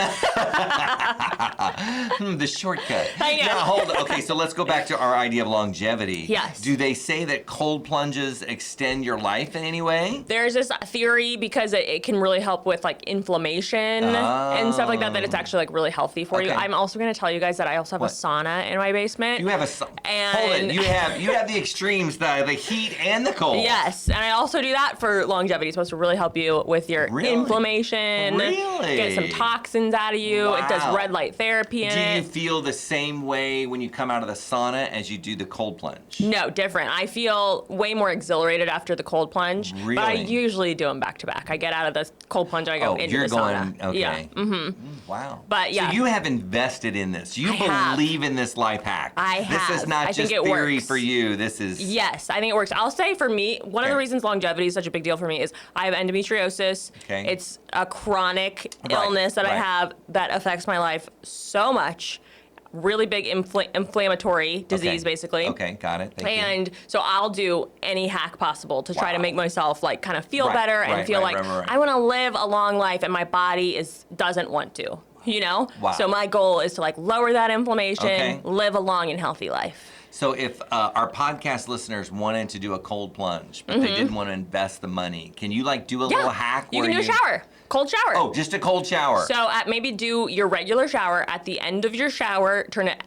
The shortcut. I know. Now, hold on. Okay, so let's go back to our idea of longevity. Yes. Do they say that cold plunges extend your life in any way? There's this theory because it can really help with like inflammation and stuff like that it's actually like really healthy for you. I'm also going to tell you guys that I also have a sauna in my basement. You have a and hold it. You have the extremes, the heat and the cold. Yes, and I also do that for longevity. It's supposed to really help you with your inflammation. Really? Get some toxins out of you. Wow. It does red light therapy in it. Do you feel the same way when you come out of the sauna as you do the cold plunge? No, different. I feel way more exhilarated after the cold plunge. Really? But I usually do them back to back. I get out of the cold plunge, I go into the sauna. Okay. Yeah. Wow. But yeah. So you have invested in this. You believe in this life hack. I have. This is not just theory for you. This is... Yes, I think it works. I'll say for me, one of the reasons longevity is such a big deal for me is I have endometriosis. Okay. It's a chronic illness that I have that affects my life so much. Really big inflammatory disease, basically. Okay, got it. Thank and you. so I'll do any hack possible to try to make myself like kind of feel better and feel like I want to live a long life and my body doesn't want to, you know? Wow. So my goal is to like lower that inflammation, live a long and healthy life. So if our podcast listeners wanted to do a cold plunge, but they didn't want to invest the money, can you like do a little hack? You can do a shower. Cold shower. Oh, just a cold shower. So maybe do your regular shower. At the end of your shower, turn it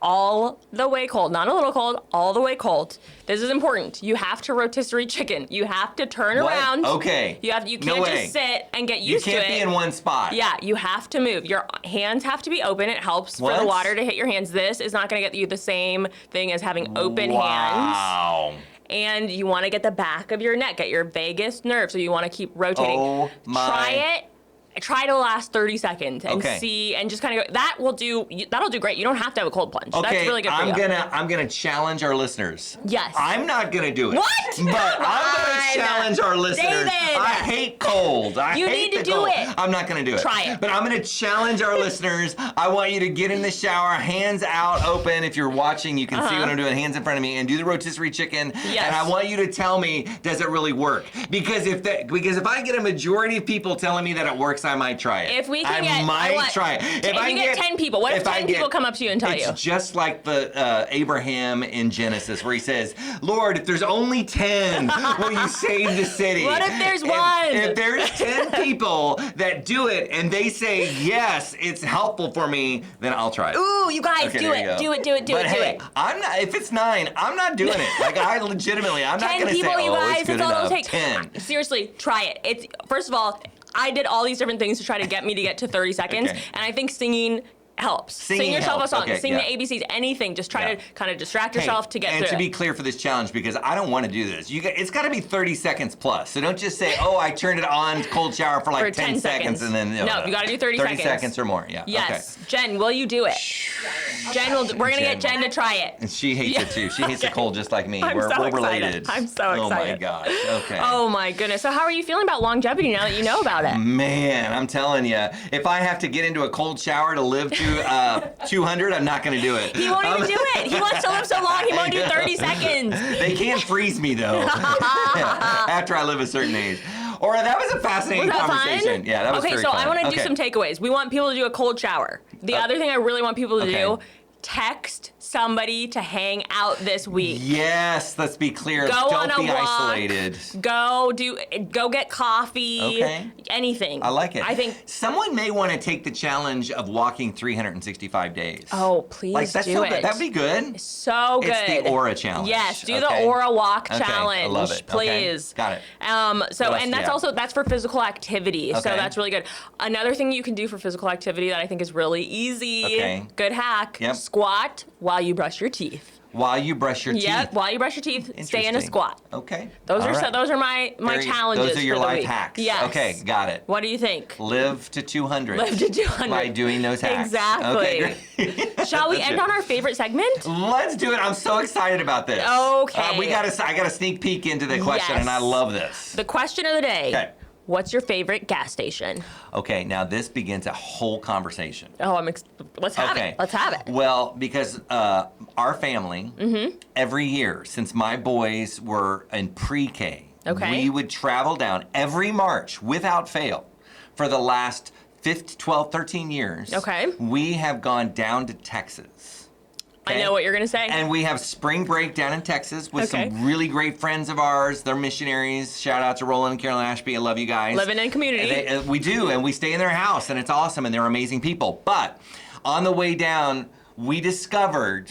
all the way cold. Not a little cold, all the way cold. This is important. You have to rotisserie chicken. You have to turn around. Okay. You can't just sit and get used to it. You can't be in one spot. Yeah, you have to move. Your hands have to be open. It helps for the water to hit your hands. This is not going to get you the same thing as having open hands. Wow. And you want to get the back of your neck, get your vagus nerve, so you want to keep rotating. Oh my. Try it. Try to last 30 seconds and see, and just kind of go. That'll do great. You don't have to have a cold plunge. Okay, that's really good for you. I'm gonna challenge our listeners. Yes. I'm not gonna do it. What? But I'm gonna challenge our listeners. David. I hate cold. You need to do it. I'm not gonna do it. Try it. But I'm gonna challenge our listeners. I want you to get in the shower, hands out open. If you're watching, you can see what I'm doing. Hands in front of me, and do the rotisserie chicken. Yes. And I want you to tell me, does it really work? Because if I get a majority of people telling me that it works, I might try it. If we can I might try it. If you get 10 people, what if 10 people come up to you and tell you? It's just like the Abraham in Genesis where he says, Lord, if there's only 10, will you save the city? What if there's one? If there's 10 people that do it and they say, yes, it's helpful for me, then I'll try it. Ooh, you guys, do it. But hey, I'm not, if it's 9, I'm not doing it. Like, I'm not going to say, 10 people, you guys, it's good all enough. it'll take. 10. Seriously, try it. It's, first of all, I did all these different things to try to get me to get to 30 seconds, and I think singing helps. Sing yourself a song, sing the ABCs, anything. Just try to kind of distract yourself to get through it. And to be clear for this challenge, because I don't want to do this, it's got to be 30 seconds plus. So don't just say, oh, I turned it on, cold shower for like 10 seconds, and then... No, you got to do 30 seconds. 30 seconds or more, yeah. Yes. Okay. Jen, will you do it? We're going to get Jen to try it. And she hates it too. She hates the cold just like me. We're related. I'm so excited. Oh my gosh. Okay. Oh my goodness. So how are you feeling about longevity now that you know about it? Man, I'm telling you, if I have to get into a cold shower to live to 200, I'm not going to do it. He won't even do it. He wants to live so long, he won't do 30 seconds. They can't freeze me though. After I live a certain age. Orah, that was a fascinating conversation. Fun? Yeah, that was very fun. Okay, so I want to do some takeaways. We want people to do a cold shower. The other thing I really want people to do, text somebody to hang out this week. Yes, let's be clear. Don't be isolated. Go get coffee. Okay. Anything. I like it. I think someone may want to take the challenge of walking 365 days. Oh, please do it. That'd be good. So good. It's the Orah challenge. Yes, do the Orah walk challenge. I love it. Please. Got it. So and that's for physical activity. So that's really good. Another thing you can do for physical activity that I think is really easy. Good hack. Yep. Squat while you brush your teeth. While you brush your teeth. Yep, while you brush your teeth, stay in a squat. Okay. Those are my challenges. Those are your for the life week. hacks. Yes. Okay, got it. What do you think? Live to 200. Live to 200. By doing those hacks. Exactly. Okay, great. Shall we end on our favorite segment? Let's do it. I'm so excited about this. Okay. I got a sneak peek into the question, and I love this. The question of the day. Okay. What's your favorite gas station? Okay, now this begins a whole conversation. Oh, let's have it. Let's have it. Well, because our family, every year since my boys were in pre-K, we would travel down every March without fail for the last 12, 13 years, we have gone down to Texas. Okay? I know what you're going to say. And we have spring break down in Texas with some really great friends of ours. They're missionaries. Shout out to Roland and Carolyn Ashby. I love you guys. Living in community. We do, and we stay in their house, and it's awesome, and they're amazing people. But on the way down, we discovered...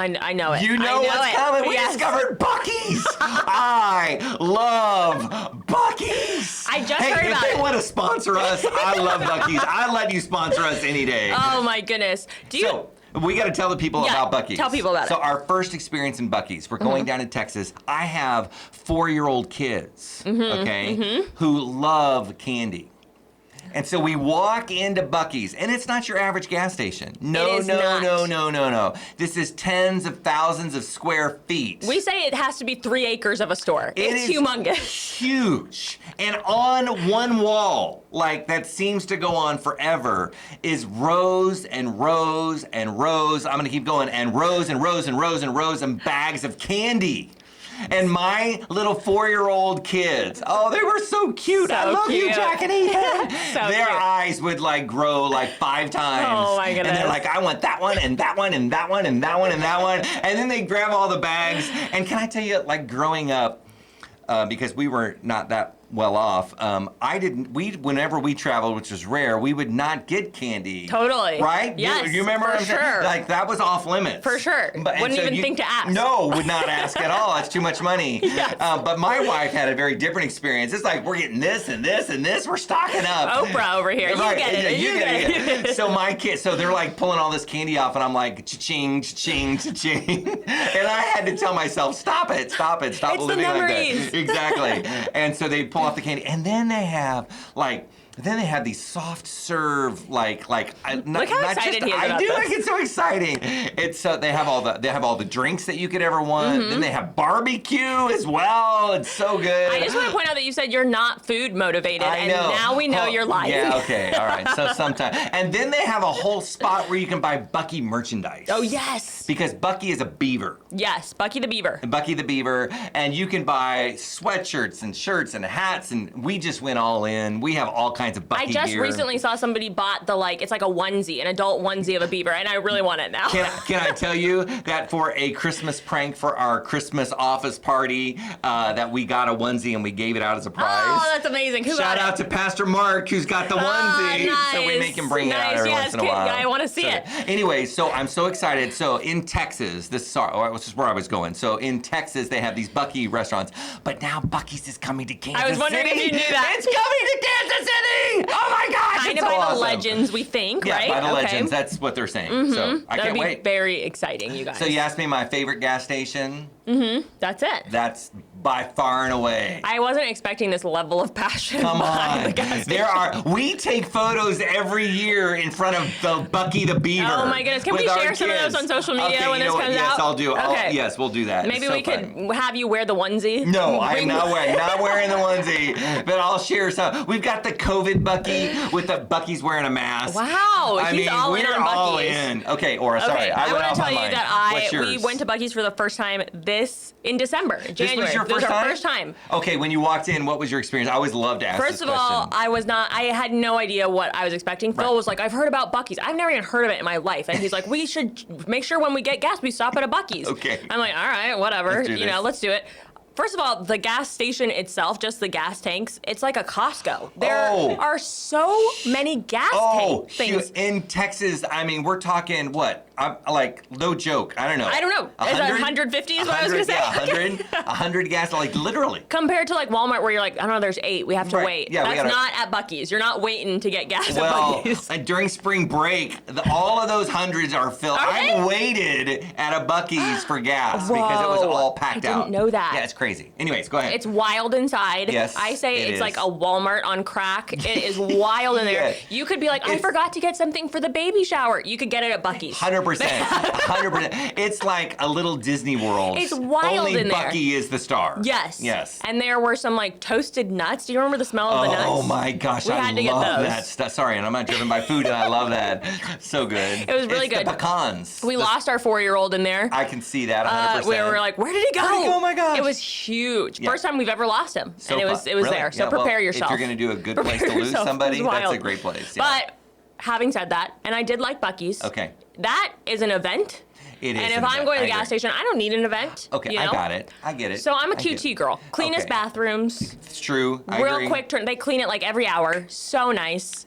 I know it. You know what's coming. We discovered Buc-ee's. I love Buc-ee's. I just heard about it. If they want to sponsor us, I love Buc-ee's. I'd let you sponsor us any day. Oh, my goodness. So, we got to tell the people about Buc-ee's. Tell people about it. So our first experience in Buc-ee's, we're going down to Texas. I have 4-year-old kids, who love candy. And so we walk into Buc-ee's, and it's not your average gas station. No. This is tens of thousands of square feet. We say it has to be 3 acres of a store. It's humongous. Huge. And on one wall, like that seems to go on forever, is rows and rows and rows. I'm going to keep going. And rows and rows and rows and rows and bags of candy. And my little 4-year-old kids, they were so cute. I love you, Jack and Ethan. Their eyes would like grow like 5 times. Oh my goodness. And they're like, I want that one and that one and that one and that one and that one. And then they grab all the bags. And can I tell you, like growing up, because we were not that well off, whenever we traveled, which was rare, we would not get candy. Totally. Right? Yes, you remember for sure. Like that was off limits. For sure. Wouldn't even think to ask. No, would not ask at all. That's too much money. Yes. But my wife had a very different experience. It's like, we're getting this and this and this. We're stocking up. Oprah over here. Right. You get it. You get it. So my kids, they're like pulling all this candy off, and I'm like, cha-ching, cha-ching, cha-ching. And I had to tell myself, stop it, stop living like that. Exactly. And so they pull off the candy, and then they have these soft serve Look how excited he is about this. Like it's so exciting. It's they have all the drinks that you could ever want. Then they have barbecue as well. It's so good. I just want to point out that you said you're not food motivated, and now we know you're lying. Yeah, okay, all right. So sometimes, and then they have a whole spot where you can buy Buc-ee merchandise. Oh yes. Because Buc-ee is a beaver. Yes, Buc-ee the Beaver. Buc-ee the Beaver, and you can buy sweatshirts and shirts and hats, and we just went all in. We have all kinds of Buc-ee I just gear. recently saw somebody bought it's like a onesie, an adult onesie of a beaver, and I really want it now. Can I tell you that for a Christmas prank for our Christmas office party, that we got a onesie and we gave it out as a prize? Oh, that's amazing. Shout out to Pastor Mark, who's got the onesie. Nice. So we make him bring it out every once in a while. I want to see it. Anyway, so I'm so excited. So in Texas, this is where I was going. So in Texas, they have these Buc-ee restaurants, but now Buc-ee's is coming to Kansas City. I was wondering if you knew that. It's coming to Kansas City! Oh my gosh, kind of by the legends, we think, right? Yeah, by the legends. That's what they're saying. So I can't wait. That'd be very exciting, you guys. So you asked me my favorite gas station. That's it. That's by far and away. I wasn't expecting this level of passion. Come behind on. the gas station. We take photos every year in front of the Buc-ee the Beaver. Oh my goodness. Can we share some of those on social media when this comes out? Yes, I'll do. Okay. Yes, we'll do that. Maybe we could have you wear the onesie. No, I'm not wearing the onesie, but I'll share some. We've got the COVID Buc-ee with the Buc-ee's wearing a mask. Wow, he's all in on Buc-ee's. All in. Okay, Orah, sorry. I want to tell you that we went to Buc-ee's for the first time in December, January. This was your first time? Okay, when you walked in, what was your experience? I always love to ask First of all, I had no idea what I was expecting. Phil was like, I've heard about Buc-ee's. I've never even heard of it in my life. And he's like, we should make sure when we get gas, we stop at a Buc-ee's. Okay. I'm like, all right, whatever. Let's do it. First of all, the gas station itself, just the gas tanks, it's like a Costco. There are so many gas tank things. In Texas, I mean, we're talking what? No joke. I don't know. Is it 150 is what I was going to say? Yeah, 100 gas, like literally. Compared to like Walmart where you're like, I don't know, there's 8. We have to wait. Yeah, that's not at Buc-ee's. You're not waiting to get gas at Buc-ee's. During spring break, all of those hundreds are filled. I waited at a Buc-ee's for gas because it was all packed out. I didn't know that. Yeah, it's crazy. Anyways, go ahead. It's wild inside. Yes, I say it's is. like a Walmart on crack. It is wild in there. You could be like, I forgot to get something for the baby shower. You could get it at Buc-ee's. 100%. 100%. It's like a little Disney World. It's wild in there. Only Buc-ee is the star. Yes. Yes. And there were some like toasted nuts. Do you remember the smell of the nuts? Oh my gosh, we had to get love those. that stuff. Sorry, and I'm not driven by food, and I love that. So good. It was really good. The pecans. We lost our 4-year-old in there. I can see that 100%. We were like, where did he go? Oh my gosh. It was huge. Yeah. First time we've ever lost him, and it was Really? there. So Yeah, prepare well, yourself. If you're going to do a good place Prepare to lose yourself. somebody, It was that's a wild. great place. Yeah. But having said that, and I did like Buc-ee's. Okay. That is an event. It is And an if I'm event. going to I the gas agree. station, I don't need an event. Okay, you know? I got it. I get it. So I'm a I get QT it. girl. Cleanest Okay. bathrooms. It's true. I Real agree. quick turn. They clean it like every hour. So nice.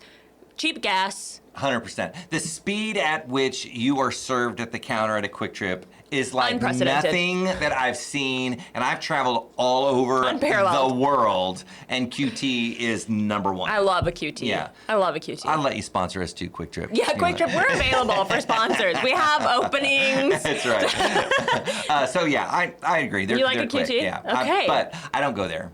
Cheap gas. 100%. The speed at which you are served at the counter at a Quick Trip is like Unprecedented. nothing that I've seen, and I've traveled all over Unparalleled. the world, and QT is number one. I love a QT. Yeah. I love a QT. I'll let you sponsor us too, Quick Trip. Yeah, Quick Trip. We're available for sponsors. We have openings. That's right. So yeah, I agree. They're, You like they're a quick. QT? Yeah. Okay. But I don't go there.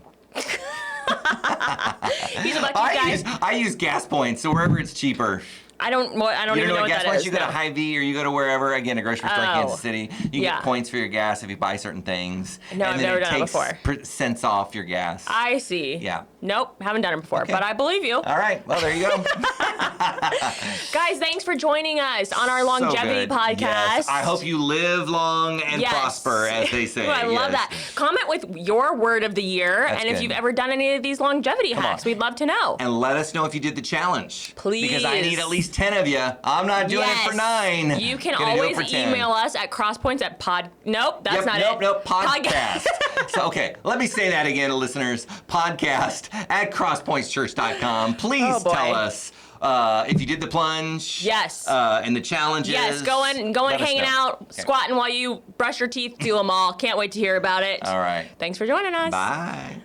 He's a Buc-ee's guy. I use gas points, so wherever it's cheaper. I don't even know what gas that points? is. You go to no. Hy-Vee or you go to wherever, again, a grocery store in Oh. Kansas City. You Yeah. get points for your gas if you buy certain things. No, I've and then never it done it takes before. cents off your gas. I see. Yeah. Nope, haven't done it before, Okay. but I believe you. All right. Well, there you go. Guys, thanks for joining us on our So longevity good. podcast. Yes. I hope you live long and Yes. prosper, as they say. Ooh, I love Yes. that. Comment with your word of the year, That's and if good. you've ever done any of these longevity hacks, on. we'd love to know. And let us know if you did the challenge. Please. Because I need at least 10 of you. I'm not doing it for 9. You can Gonna do it always for 10. email us at crosspoints at pod. Nope, that's not it. Nope, podcast. So, okay, let me say that again, listeners. Podcast at crosspointschurch.com. Please Oh, boy. tell us if you did the plunge. Yes. And the challenges. Yes, going Let us hanging know. out, Okay. squatting while you brush your teeth, do them all. Can't wait to hear about it. All right. Thanks for joining us. Bye.